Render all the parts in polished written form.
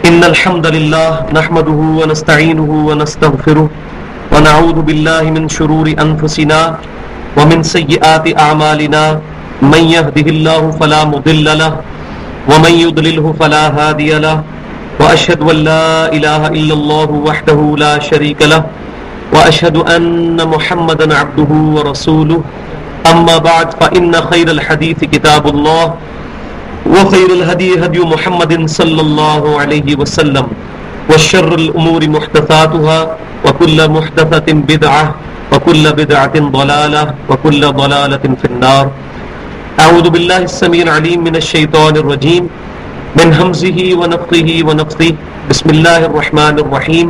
إن الحمد لله نحمده ونستعينه ونستغفره ونعوذ بالله من شرور أنفسنا ومن سيئات أعمالنا من يهده الله فلا مضل له ومن يضلله فلا هادي له وأشهد أن لا إله إلا الله وحده لا شريك له وأشهد أن محمدا عبده ورسوله أما بعد فإن خير الحديث كتاب الله وخير الهدي هدي محمد صلى الله عليه وسلم وشر الأمور محدثاتها وكل محدثة بدعة وكل بدعة ضلالة وكل ضلالة في النار. أعوذ بالله السميع العليم من الشيطان الرجيم من همزه ونفخه ونفثه. بسم الله الرحمن الرحيم.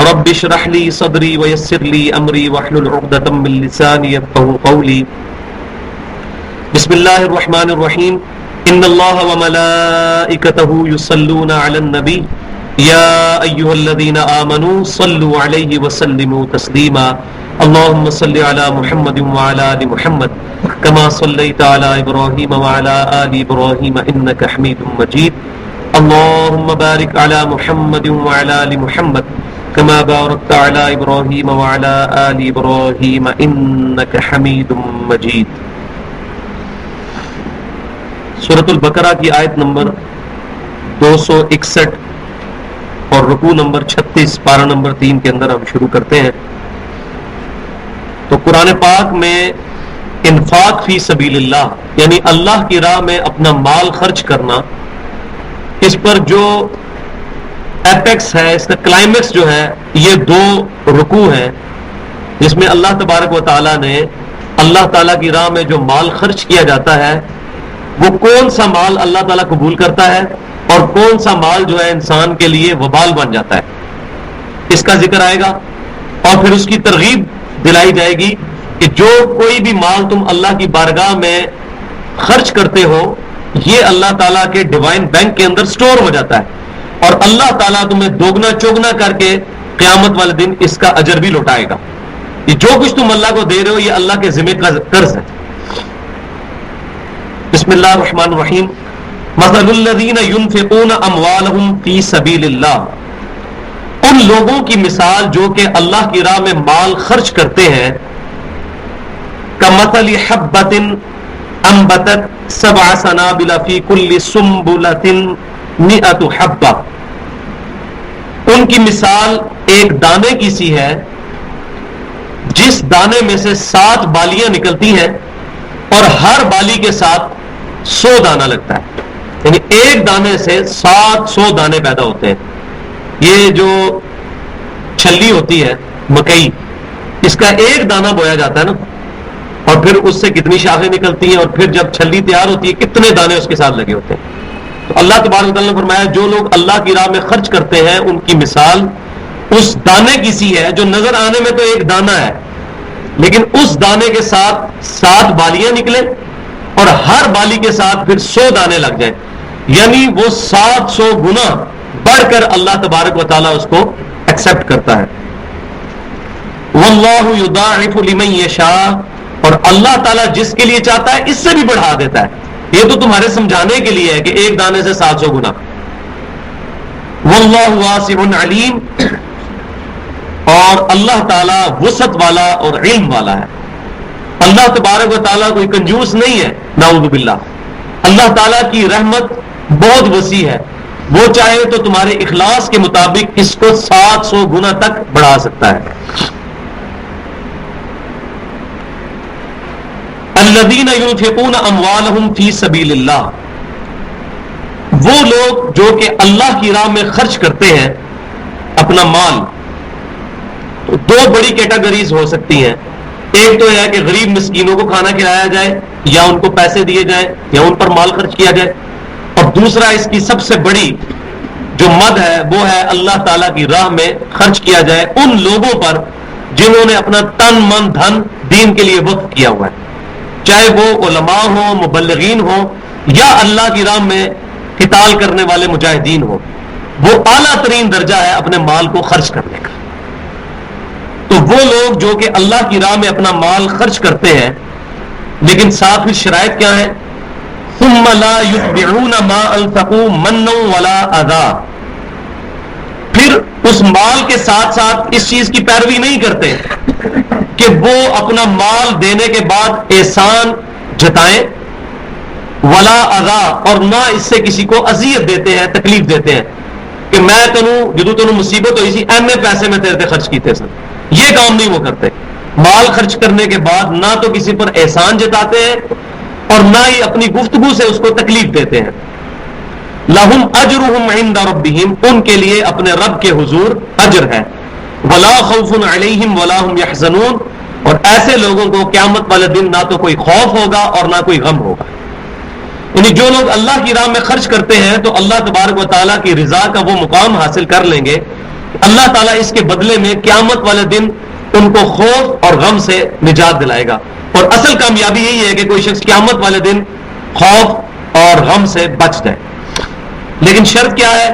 رب اشرح لي صدري ويسر لي أمري واحلل عقدة من لساني يفقهوا قولي. بسم الله الرحمن الرحيم. إن الله وملائكته يصلون على النبي يا أيها الذين آمنوا صلوا عليه وسلموا تسليما. اللهم صل على محمد وعلى آل محمد كما صليت على إبراهيم وعلى آل إبراهيم إنك حميد مجيد. اللهم بارك على محمد وعلى آل محمد كما باركت على إبراهيم وعلى آل إبراهيم إنك حميد مجيد. سورۃ البقرہ کی آیت نمبر 261 اور رکوع نمبر 36 پارہ نمبر 3 کے اندر ہم شروع کرتے ہیں. تو قرآن پاک میں انفاق فی سبیل اللہ یعنی اللہ کی راہ میں اپنا مال خرچ کرنا، اس پر جو ایپیکس ہے، اس کا کلائمیکس جو ہے، یہ 2 رکوع ہیں جس میں اللہ تبارک و تعالیٰ نے اللہ تعالیٰ کی راہ میں جو مال خرچ کیا جاتا ہے وہ کون سا مال اللہ تعالیٰ قبول کرتا ہے اور کون سا مال جو ہے انسان کے لیے وبال بن جاتا ہے، اس کا ذکر آئے گا. اور پھر اس کی ترغیب دلائی جائے گی کہ جو کوئی بھی مال تم اللہ کی بارگاہ میں خرچ کرتے ہو یہ اللہ تعالیٰ کے ڈیوائن بینک کے اندر سٹور ہو جاتا ہے اور اللہ تعالیٰ تمہیں دوگنا چوگنا کر کے قیامت والے دن اس کا اجر بھی لوٹائے گا. یہ جو کچھ تم اللہ کو دے رہے ہو یہ اللہ کے ذمہ کا قرض ہے. بسم اللہ الرحمن الرحیم. مثل الذین ينفقون اموالهم فی سبیل اللہ، ان لوگوں کی مثال جو کہ اللہ کی راہ میں مال خرچ کرتے ہیں، کمثل حبۃ انبتت 7 سنابل فی کل سنبلۃ 100 حبہ، ان کی مثال ایک دانے کی سی ہے جس دانے میں سے 7 بالیاں نکلتی ہیں اور ہر بالی کے ساتھ 100 دانہ لگتا ہے، یعنی ایک دانے سے 700 دانے پیدا ہوتے ہیں. یہ جو چھلی ہوتی ہے مکئی، اس کا ایک دانہ بویا جاتا ہے نا، اور پھر اس سے کتنی شاخیں نکلتی ہیں اور پھر جب چھلی تیار ہوتی ہے کتنے دانے اس کے ساتھ لگے ہوتے ہیں. تو اللہ تبارک و تعالیٰ نے فرمایا جو لوگ اللہ کی راہ میں خرچ کرتے ہیں ان کی مثال اس دانے کی سی ہے جو نظر آنے میں تو ایک دانہ ہے لیکن اس دانے کے ساتھ 7 بالیاں نکلے اور ہر بالی کے ساتھ پھر 100 دانے لگ جائیں، یعنی وہ 700 گنا بڑھ کر اللہ تبارک و تعالیٰ اس کو ایکسپٹ کرتا ہے. واللہ یضاعف لمن یشاء، اور اللہ تعالیٰ جس کے لیے چاہتا ہے اس سے بھی بڑھا دیتا ہے. یہ تو تمہارے سمجھانے کے لیے ہے کہ ایک دانے سے 700 گنا. واللہ واسع علیم، اور اللہ تعالیٰ وسعت والا اور علم والا ہے. اللہ تبارک و تعالیٰ کوئی کنجوس نہیں ہے، نعوذ باللہ. اللہ تعالیٰ کی رحمت بہت وسیع ہے، وہ چاہے تو تمہارے اخلاص کے مطابق اس کو 700 گنا تک بڑھا سکتا ہے. الذین ينفقون اموالهم فی سبیل اللہ، وہ لوگ جو کہ اللہ کی راہ میں خرچ کرتے ہیں اپنا مال. تو 2 بڑی کیٹیگریز ہو سکتی ہیں. ایک تو یہ ہے کہ غریب مسکینوں کو کھانا کھلایا جائے یا ان کو پیسے دیے جائیں یا ان پر مال خرچ کیا جائے، اور دوسرا اس کی سب سے بڑی جو مد ہے وہ ہے اللہ تعالیٰ کی راہ میں خرچ کیا جائے ان لوگوں پر جنہوں نے اپنا تن من دھن دین کے لیے وقف کیا ہوا ہے، چاہے وہ علماء ہوں، مبلغین ہوں یا اللہ کی راہ میں قتال کرنے والے مجاہدین ہوں. وہ اعلیٰ ترین درجہ ہے اپنے مال کو خرچ کرنے کا. تو وہ لوگ جو کہ اللہ کی راہ میں اپنا مال خرچ کرتے ہیں لیکن ساتھ پھر شرائط کیا ہے؟ ثم لا يتبعون ما انفقوا منا ولا اذى، پھر اس مال کے ساتھ ساتھ اس چیز کی پیروی نہیں کرتے کہ وہ اپنا مال دینے کے بعد احسان جتائیں، ولا اذا، اور نہ اس سے کسی کو اذیت دیتے ہیں، تکلیف دیتے ہیں کہ میں تینوں جدو تینوں مصیبت ہوئی سی اینے پیسے میں تیرے تے خرچ کیتے سن، یہ کام نہیں وہ کرتے۔ مال خرچ کرنے کے بعد نہ تو کسی پر احسان جتاتے ہیں اور نہ ہی اپنی گفتگو سے اس کو تکلیف دیتے ہیں۔ لہم اجرہم عند ربہم، ان کے لیے اپنے رب کے حضور اجر ہے۔ ولا خوف علیہم ولا هم یحزنون، اور ایسے لوگوں کو قیامت والے دن نہ تو کوئی خوف ہوگا اور نہ کوئی غم ہوگا۔ یعنی جو لوگ اللہ کی راہ میں خرچ کرتے ہیں تو اللہ تبارک و تعالیٰ کی رضا کا وہ مقام حاصل کر لیں گے، اللہ تعالیٰ اس کے بدلے میں قیامت والے دن ان کو خوف اور غم سے نجات دلائے گا۔ اور اصل کامیابی یہی ہے کہ کوئی شخص قیامت والے دن خوف اور غم سے بچ جائے، لیکن شرط کیا ہے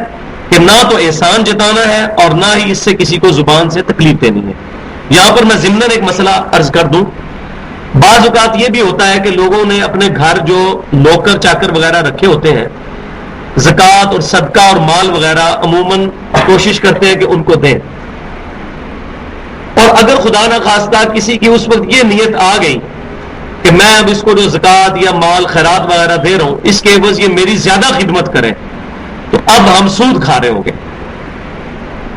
کہ نہ تو احسان جتانا ہے اور نہ ہی اس سے کسی کو زبان سے تکلیف دینی ہے۔ یہاں پر میں ضمناً ایک مسئلہ عرض کر دوں، بعض اوقات یہ بھی ہوتا ہے کہ لوگوں نے اپنے گھر جو نوکر چاکر وغیرہ رکھے ہوتے ہیں، زکوٰۃ اور صدقہ اور مال وغیرہ عموماً کوشش کرتے ہیں کہ ان کو دیں، اور اگر خدا نہ خواستہ کسی کی اس وقت یہ نیت آ گئی کہ میں اب اس کو جو زکوٰۃ یا مال خیرات وغیرہ دے رہا ہوں اس کے عوض یہ میری زیادہ خدمت کرے، تو اب ہم سود کھا رہے ہوں گے،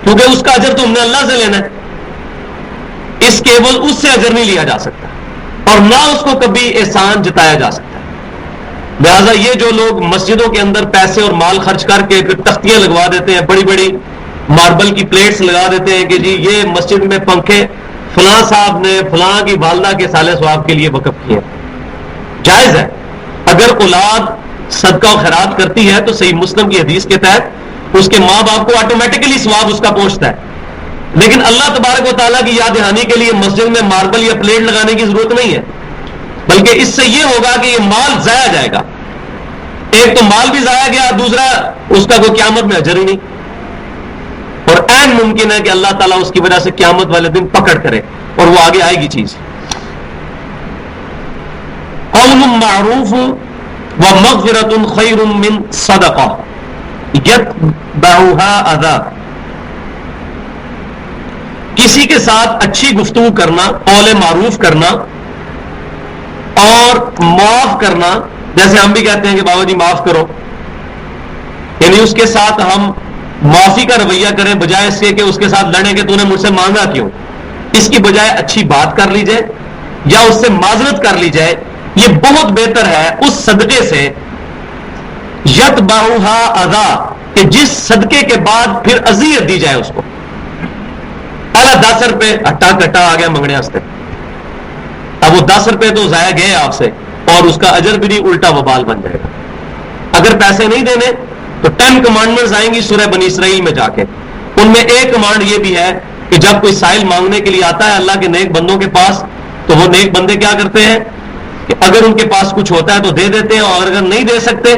کیونکہ اس کا اجر تو ہم نے اللہ سے لینا ہے، اس کے عوض اس سے اجر نہیں لیا جا سکتا اور نہ اس کو کبھی احسان جتایا جا سکتا ہے۔ لہذا یہ جو لوگ مسجدوں کے اندر پیسے اور مال خرچ کر کے پھر تختیاں لگوا دیتے ہیں، بڑی بڑی ماربل کی پلیٹس لگا دیتے ہیں کہ جی یہ مسجد میں پنکھے فلاں صاحب نے فلاں کی والدہ کے سال ثواب کے لیے وقف کیے، جائز ہے۔ اگر اولاد صدقہ و خیرات کرتی ہے تو صحیح مسلم کی حدیث کے تحت اس کے ماں باپ کو آٹومیٹکلی ثواب اس کا پہنچتا ہے، لیکن اللہ تبارک و تعالیٰ کی یاد دہانی کے لیے مسجد میں ماربل یا پلیٹ لگانے کی ضرورت نہیں ہے، بلکہ اس سے یہ ہوگا کہ یہ مال ضائع جائے گا۔ ایک تو مال بھی ضائع گیا، دوسرا اس کا کوئی قیامت میں اجر ہی نہیں، اور عین ممکن ہے کہ اللہ تعالیٰ اس کی وجہ سے قیامت والے دن پکڑ کرے، اور وہ آگے آئے گی چیز۔ قول معروف ومغفرۃ خیر من صدقہ یتبعها اذی، کسی کے ساتھ اچھی گفتگو کرنا، قول معروف کرنا اور معاف کرنا، جیسے ہم بھی کہتے ہیں کہ بابا جی معاف کرو، یعنی اس کے ساتھ ہم معافی کا رویہ کریں بجائے اس کے کہ اس کے ساتھ لڑیں کہ تو نے مجھ سے مانگا کیوں، اس کی بجائے اچھی بات کر لی جائے یا اس سے معذرت کر لی جائے، یہ بہت بہتر ہے اس صدقے سے یتبعها اذی، کہ جس صدقے کے بعد پھر اذیت دی جائے اس کو۔ پہلا 10 روپے ہٹا کٹا آ گیا منگنے واسطے، اب وہ 10 روپے تو ضائع گئے آپ سے اور اس کا اجر بھی نہیں، الٹا وبال بن جائے گا۔ اگر پیسے نہیں دینے تو 10 کمانڈمنٹس آئیں گی سورہ بنی اسرائیل میں جا کے، ان میں ایک کمانڈ یہ بھی ہے کہ جب کوئی سائل مانگنے کے لیے آتا ہے اللہ کے نیک بندوں کے پاس، تو وہ نیک بندے کیا کرتے ہیں کہ اگر ان کے پاس کچھ ہوتا ہے تو دے دیتے ہیں، اور اگر نہیں دے سکتے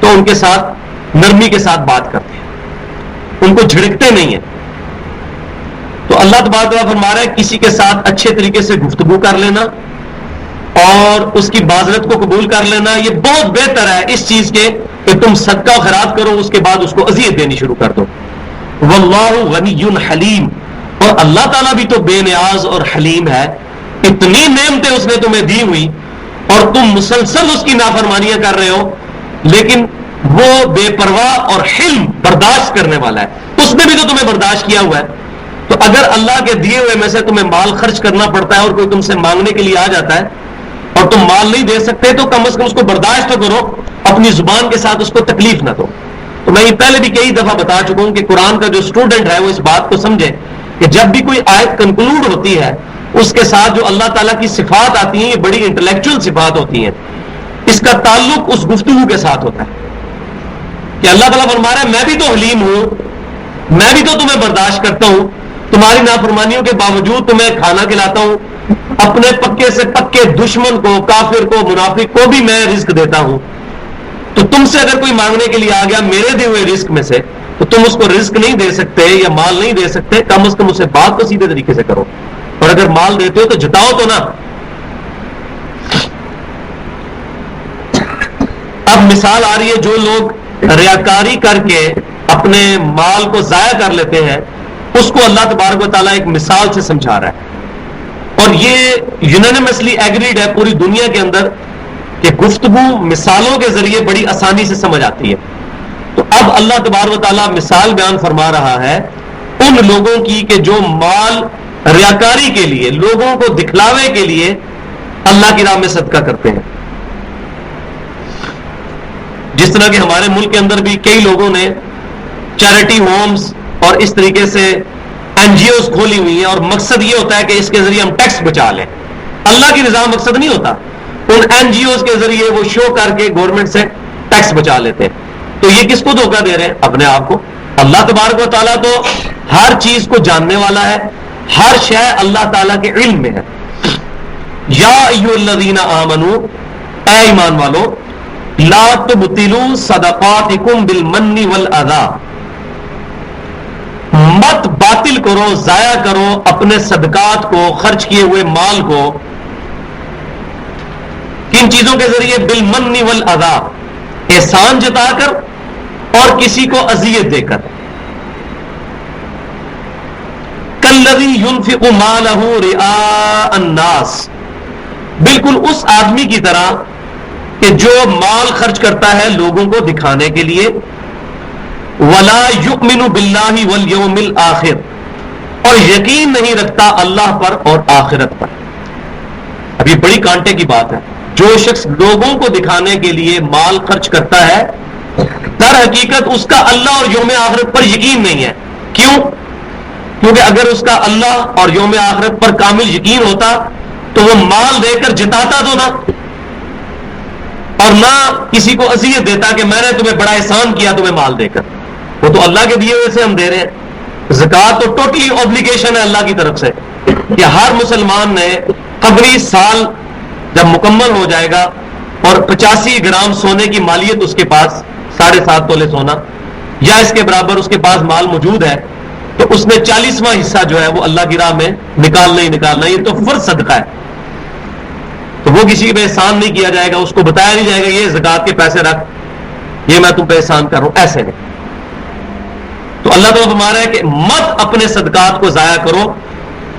تو ان کے ساتھ نرمی کے ساتھ بات کرتے ہیں، ان کو جھڑکتے نہیں ہیں۔ تو اللہ تبارک و تعالیٰ فرما رہا ہے کسی کے ساتھ اچھے طریقے سے گفتگو کر لینا اور اس کی معذرت کو قبول کر لینا، یہ بہت بہتر ہے اس چیز کے کہ تم صدقہ و خیرات کرو اس کے بعد اس کو اذیت دینی شروع کر دو۔ واللہ غنی حلیم، اور اللہ تعالیٰ بھی تو بے نیاز اور حلیم ہے، اتنی نعمتیں اس نے تمہیں دی ہوئی اور تم مسلسل اس کی نافرمانیاں کر رہے ہو، لیکن وہ بے پرواہ اور حلم برداشت کرنے والا ہے، اس نے بھی تو تمہیں برداشت کیا ہوا ہے۔ تو اگر اللہ کے دیے ہوئے میں سے تمہیں مال خرچ کرنا پڑتا ہے اور کوئی تم سے مانگنے کے لیے آ جاتا ہے اور تم مال نہیں دے سکتے تو کم از کم اس کو برداشت تو کرو، اپنی زبان کے ساتھ اس کو تکلیف نہ دو۔ تو میں یہ پہلے بھی کئی دفعہ بتا چکا ہوں کہ قرآن کا جو اسٹوڈنٹ ہے وہ اس بات کو سمجھے کہ جب بھی کوئی آیت کنکلوڈ ہوتی ہے اس کے ساتھ جو اللہ تعالیٰ کی صفات آتی ہیں، یہ بڑی انٹلیکچوئل صفات ہوتی ہیں، اس کا تعلق اس گفتگو کے ساتھ ہوتا ہے کہ اللہ تعالیٰ فرما رہا ہے میں بھی تو حلیم ہوں، میں بھی تو تمہیں برداشت کرتا ہوں، تمہاری نافرمانیوں کے باوجود تمہیں کھانا کھلاتا ہوں، اپنے پکے سے پکے دشمن کو، کافر کو، منافق کو بھی میں رزق دیتا ہوں۔ تو تم سے اگر کوئی مانگنے کے لیے آ گیا میرے دیے ہوئے رزق میں سے تو تم اس کو رزق نہیں دے سکتے یا مال نہیں دے سکتے، کم از کم اسے بات تو سیدھے طریقے سے کرو، اور اگر مال دیتے ہو تو جتاؤ تو نا۔ اب مثال آ رہی ہے جو لوگ ریاکاری کر کے اپنے مال کو ضائع کر لیتے ہیں، اس کو اللہ تبارک و تعالیٰ ایک مثال سے سمجھا رہا ہے۔ اور یہ یونانیمسلی ایگریڈ ہے پوری دنیا کے اندر کہ گفتگو مثالوں کے ذریعے بڑی آسانی سے سمجھ آتی ہے۔ تو اب اللہ تبارک و تعالیٰ مثال بیان فرما رہا ہے ان لوگوں کی کہ جو مال ریاکاری کے لیے، لوگوں کو دکھلاوے کے لیے اللہ کی راہ میں صدقہ کرتے ہیں۔ جس طرح کہ ہمارے ملک کے اندر بھی کئی لوگوں نے چیریٹی ہومز اور اس طریقے سے این جی اوز کھولی ہوئی ہیں، اور مقصد یہ ہوتا ہے کہ اس کے ذریعے ہم ٹیکس بچا لیں۔ اللہ کی رضا مقصد نہیں ہوتا، ان این جی اوز کے ذریعے وہ شو کر کے گورنمنٹ سے ٹیکس بچا لیتے ہیں۔ تو یہ کس کو دھوکہ دے رہے ہیں؟ اپنے آپ کو۔ اللہ تبارک و تعالیٰ تو ہر چیز کو جاننے والا ہے، ہر شے اللہ تعالیٰ کے علم میں ہے۔ یا ایھا الذین آمنو، اے ایمان والو، لا تبطلوا صدقاتکم بالمن والاذی، مت باطل کرو، ضائع کرو اپنے صدقات کو، خرچ کیے ہوئے مال کو۔ کن چیزوں کے ذریعے؟ بالمن والاذی، احسان جتا کر اور کسی کو اذیت دے کر۔ کالذی ينفق مالہ رئاء الناس، بالکل اس آدمی کی طرح کہ جو مال خرچ کرتا ہے لوگوں کو دکھانے کے لیے، ولا یؤمن باللہ والیوم الآخر، اور یقین نہیں رکھتا اللہ پر اور آخرت پر۔ اب یہ بڑی کانٹے کی بات ہے۔ جو شخص لوگوں کو دکھانے کے لیے مال خرچ کرتا ہے، در حقیقت اس کا اللہ اور یوم آخرت پر یقین نہیں ہے۔ کیوں؟ کیونکہ اگر اس کا اللہ اور یوم آخرت پر کامل یقین ہوتا تو وہ مال دے کر جتاتا تو نہ، اور نہ کسی کو اذیت دیتا کہ میں نے تمہیں بڑا احسان کیا تمہیں مال دے کر۔ وہ تو اللہ کے دیے ہوئے سے ہم دے رہے ہیں۔ زکوٰۃ تو ٹوٹلی اوبلیگیشن ہے اللہ کی طرف سے کہ ہر مسلمان نے قبری سال جب مکمل ہو جائے گا اور 85 گرام سونے کی مالیت اس کے پاس، 7.5 تولے سونا یا اس کے برابر اس کے پاس مال موجود ہے، تو اس نے 40واں حصہ جو ہے وہ اللہ کی راہ میں نکالنا ہی نکالنا۔ یہ تو فرض صدقہ ہے، تو وہ کسی پہ احسان نہیں کیا جائے گا، اس کو بتایا نہیں جائے گا یہ زکوٰۃ کے پیسے رکھ، یہ میں تم پہ احسان کر رہا ہوں، ایسے نہیں۔ تو اللہ تعالیٰ فرما رہا ہے کہ مت اپنے صدقات کو ضائع کرو،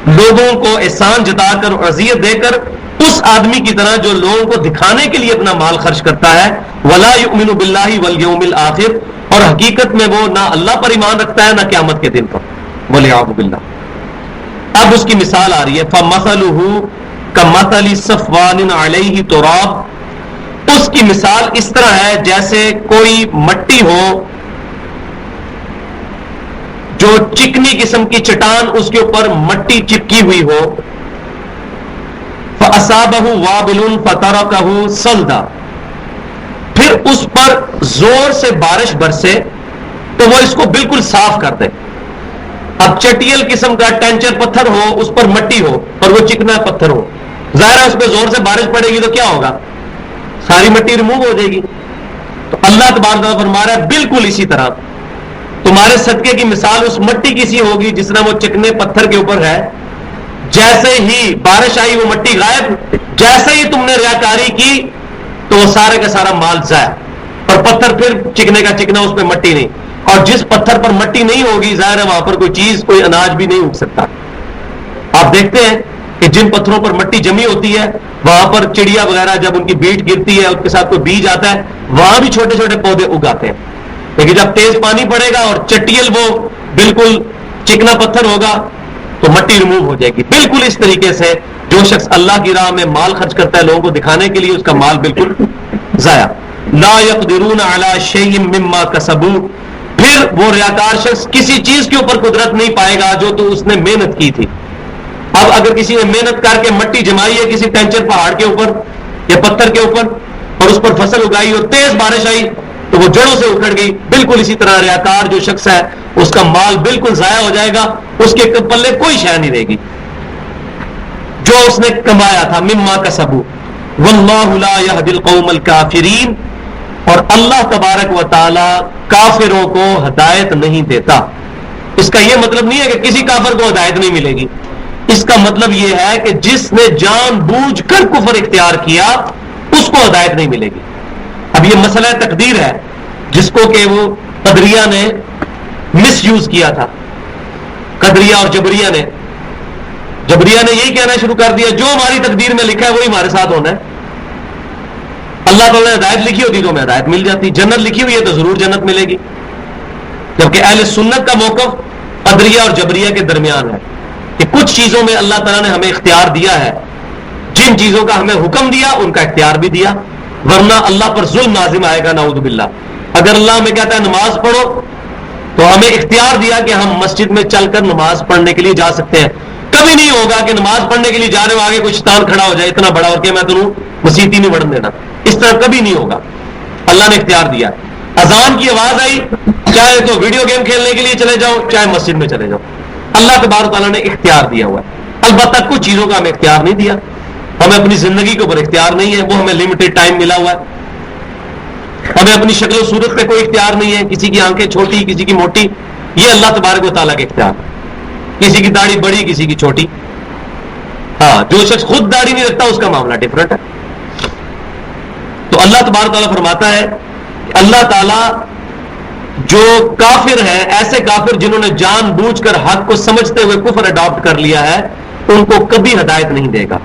لوگوں کو احسان جتا کر اور اذیت دے کر، اس آدمی کی طرح جو لوگوں کو دکھانے کے لیے اپنا مال خرچ کرتا ہے، ولا یؤمن باللہ والیوم الآخر، اور حقیقت میں وہ نہ اللہ پر ایمان رکھتا ہے نہ قیامت کے دن پر، والعیاذ باللہ۔ اب اس کی مثال آ رہی ہے، فمثلہ کمثل صفوان علیہ تراب، اس کی مثال اس طرح ہے جیسے کوئی مٹی ہو جو چکنی قسم کی چٹان، اس کے اوپر مٹی چپکی ہوئی ہو، فَأَصَابَهُ وَابِلٌ فَتَرَكَهُ صَلْدًا، پھر اس پر زور سے بارش برسے تو وہ اس کو بالکل صاف کر دے۔ اب چٹیل قسم کا ٹینچر پتھر ہو، اس پر مٹی ہو اور وہ چکنا پتھر ہو، ظاہر ہے اس پہ زور سے بارش پڑے گی تو کیا ہوگا؟ ساری مٹی ریموو ہو جائے گی۔ تو اللہ تبارک و تعالیٰ فرما رہا ہے بالکل اسی طرح تمہارے صدقے کی مثال اس مٹی کی سی ہوگی جس طرح وہ چکنے پتھر کے اوپر ہے، جیسے ہی بارش آئی وہ مٹی غائب، جیسے ہی تم نے ریاکاری کی تو وہ سارے کا سارا مال ضائع، اور پتھر پھر چکنے کا چکنا، اس پہ مٹی نہیں، اور جس پتھر پر مٹی نہیں ہوگی ظاہر ہے وہاں پر کوئی چیز، کوئی اناج بھی نہیں اگ سکتا۔ آپ دیکھتے ہیں کہ جن پتھروں پر مٹی جمی ہوتی ہے وہاں پر چڑیا وغیرہ جب ان کی بیٹ گرتی ہے، اس کے ساتھ کوئی بیج آتا ہے، وہاں بھی چھوٹے چھوٹے پودے اگاتے ہیں، لیکن جب تیز پانی پڑے گا اور چٹیل وہ بالکل چکنا پتھر ہوگا تو مٹی ریموو ہو جائے گی۔ بالکل اس طریقے سے جو شخص اللہ کی راہ میں مال خرچ کرتا ہے لوگوں کو دکھانے کے لیے، اس کا مال بالکل ضائع۔ لا يقدرون على شيء مما كسبوا، پھر وہ ریاکار شخص کسی چیز کے اوپر قدرت نہیں پائے گا جو تو اس نے محنت کی تھی۔ اب اگر کسی نے محنت کر کے مٹی جمائی ہے کسی ٹینچر پہاڑ کے اوپر یا پتھر کے اوپر اور اس پر فصل اگائی اور تیز بارش آئی تو وہ جڑوں سے اکھڑ گئی، بالکل اسی طرح ریاکار جو شخص ہے اس کا مال بالکل ضائع ہو جائے گا، اس کے پلے کوئی شے نہیں رہے گی جو اس نے کمایا تھا۔ مما کسبوا واللہ لا یہدی القوم الکافرین، اور اللہ تبارک و تعالی کافروں کو ہدایت نہیں دیتا۔ اس کا یہ مطلب نہیں ہے کہ کسی کافر کو ہدایت نہیں ملے گی، اس کا مطلب یہ ہے کہ جس نے جان بوجھ کر کفر اختیار کیا اس کو ہدایت نہیں ملے گی۔ اب یہ مسئلہ تقدیر ہے جس کو کہ وہ قدریہ نے مس یوز کیا تھا قدریہ اور جبریہ نے یہی کہنا شروع کر دیا جو ہماری تقدیر میں لکھا ہے وہی ہمارے ساتھ ہونا ہے. اللہ تعالیٰ نے ہدایت لکھی ہوتی تو ہمیں ہدایت مل جاتی, جنت لکھی ہوئی ہے تو ضرور جنت ملے گی. جبکہ اہل سنت کا موقف قدریہ اور جبریہ کے درمیان ہے کہ کچھ چیزوں میں اللہ تعالیٰ نے ہمیں اختیار دیا ہے, جن چیزوں کا ہمیں حکم دیا ان کا اختیار بھی دیا, ورنہ اللہ پر ظلم نازم آئے گا نعوذ باللہ. اگر اللہ ہمیں کہتا ہے نماز پڑھو تو ہمیں اختیار دیا کہ ہم مسجد میں چل کر نماز پڑھنے کے لیے جا سکتے ہیں. کبھی نہیں ہوگا کہ نماز پڑھنے کے لیے جا رہے ہو آگے کوئی شیطان کھڑا ہو جائے اتنا بڑا اور کہ میں تمہیں مسجد ہی نہیں بڑھنے دینا. اس طرح کبھی نہیں ہوگا, اللہ نے اختیار دیا. اذان کی آواز آئی, چاہے تو ویڈیو گیم کھیلنے کے لیے چلے جاؤ چاہے مسجد میں چلے جاؤ, اللہ تبارک تعالیٰ نے اختیار دیا ہوا ہے. البتہ کچھ چیزوں کا ہمیں اختیار نہیں دیا, ہمیں اپنی زندگی کے اوپر اختیار نہیں ہے, وہ ہمیں لمیٹڈ ٹائم ملا ہوا ہے. ہمیں اپنی شکل و صورت پہ کوئی اختیار نہیں ہے, کسی کی آنکھیں چھوٹی کسی کی موٹی, یہ اللہ تبارک و تعالیٰ کے اختیار. کسی کی داڑھی بڑی کسی کی چھوٹی. ہاں, جو شخص خود داڑھی نہیں رکھتا اس کا معاملہ ڈفرنٹ ہے. تو اللہ تبارک تعالیٰ فرماتا ہے کہ اللہ تعالیٰ جو کافر ہیں, ایسے کافر جنہوں نے جان بوجھ کر حق کو سمجھتے ہوئے کفر اڈاپٹ کر لیا ہے, ان کو کبھی ہدایت نہیں دے گا.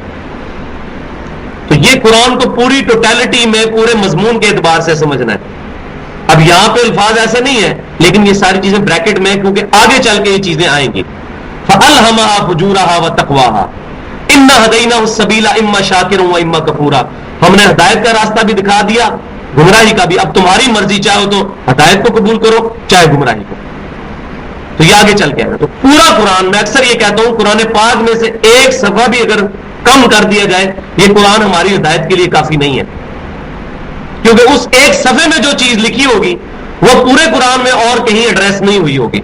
تو یہ قرآن کو پوری ٹوٹیلٹی میں پورے مضمون کے اعتبار سے سمجھنا ہے. اب یہاں پہ الفاظ ایسے نہیں ہیں لیکن یہ ساری چیزیں بریکٹ میں, کیونکہ آگے چل کے یہ چیزیں آئیں گی. فَأَلْهَمَهَا فُجُورَهَا وَتَقْوَاهَا إِنَّا هَدَيْنَاهُ السَّبِيلَ إِمَّا شَاكِرًا وَإِمَّا كَفُورًا. ہم نے ہدایت کا راستہ بھی دکھا دیا, گمراہی کا بھی. اب تمہاری مرضی, چاہو تو ہدایت کو قبول کرو چاہے گمراہی کو. تو یہ آگے چل کے آئے گا. تو پورا قرآن, میں اکثر یہ کہتا ہوں, قرآن پاک میں سے ایک صفحہ بھی اگر کم کر دیا جائے یہ قرآن ہماری ہدایت کے لیے کافی نہیں ہے, کیونکہ اس ایک صفحے میں جو چیز لکھی ہوگی وہ پورے قرآن میں اور کہیں ایڈریس نہیں ہوئی ہوگی,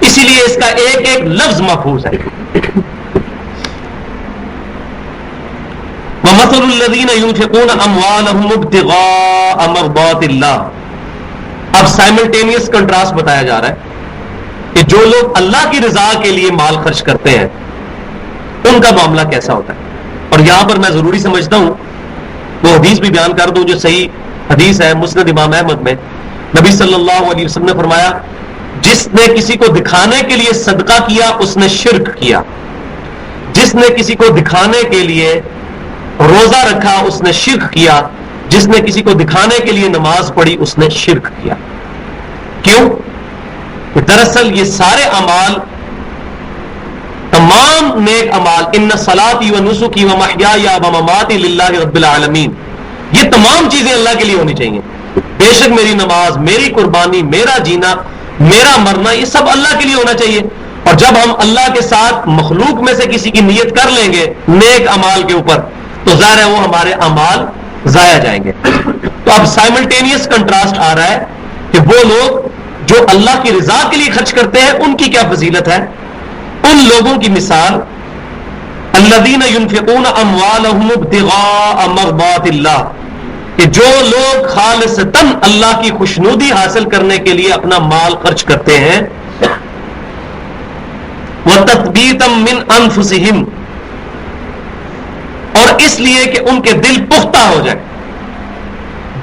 اسی لیے اس کا ایک ایک لفظ محفوظ ہے. وَمَثَلُ الَّذِينَ يُنْفِقُونَ أَمْوَالَهُمُ ابْتِغَاءَ مَرْضَاتِ اللَّهِ. اب سائملٹینیس کنٹراسٹ بتایا جا رہا ہے کہ جو لوگ اللہ کی رضا کے لیے مال خرچ کرتے ہیں ان کا معاملہ کیسا ہوتا ہے. اور یہاں پر میں ضروری سمجھتا ہوں وہ حدیث بھی بیان کر دوں جو صحیح حدیث ہے مسند امام احمد میں. نبی صلی اللہ علیہ وسلم نے فرمایا, جس نے کسی کو دکھانے کے لیے صدقہ کیا اس نے شرک کیا, جس نے کسی کو دکھانے کے لیے روزہ رکھا اس نے شرک کیا, جس نے کسی کو دکھانے کے لیے نماز پڑھی اس نے شرک کیا. کیوں؟ کہ دراصل یہ سارے اعمال, تمام نیک اعمال, ان صلاتی و نسکی و محیای و مماتی للہ رب العالمین, یہ تمام چیزیں اللہ کے لیے ہونی چاہیے. بے شک میری نماز, میری قربانی, میرا جینا, میرا مرنا, یہ سب اللہ کے لیے ہونا چاہیے. اور جب ہم اللہ کے ساتھ مخلوق میں سے کسی کی نیت کر لیں گے نیک اعمال کے اوپر تو ظاہر ہے وہ ہمارے اعمال ضائع جائیں گے. تو اب سائملٹینیس کنٹراسٹ آ رہا ہے کہ وہ لوگ جو اللہ کی رضا کے لیے خرچ کرتے ہیں ان کی کیا فضیلت ہے. ان لوگوں کی مثال, الذین ينفقون اموالهم ابتغاء مرضات اللہ, کہ جو لوگ خالصتاً اللہ کی خوشنودی حاصل کرنے کے لیے اپنا مال خرچ کرتے ہیں, وتثبیتا من انفسہم, اور اس لیے کہ ان کے دل پختہ ہو جائے.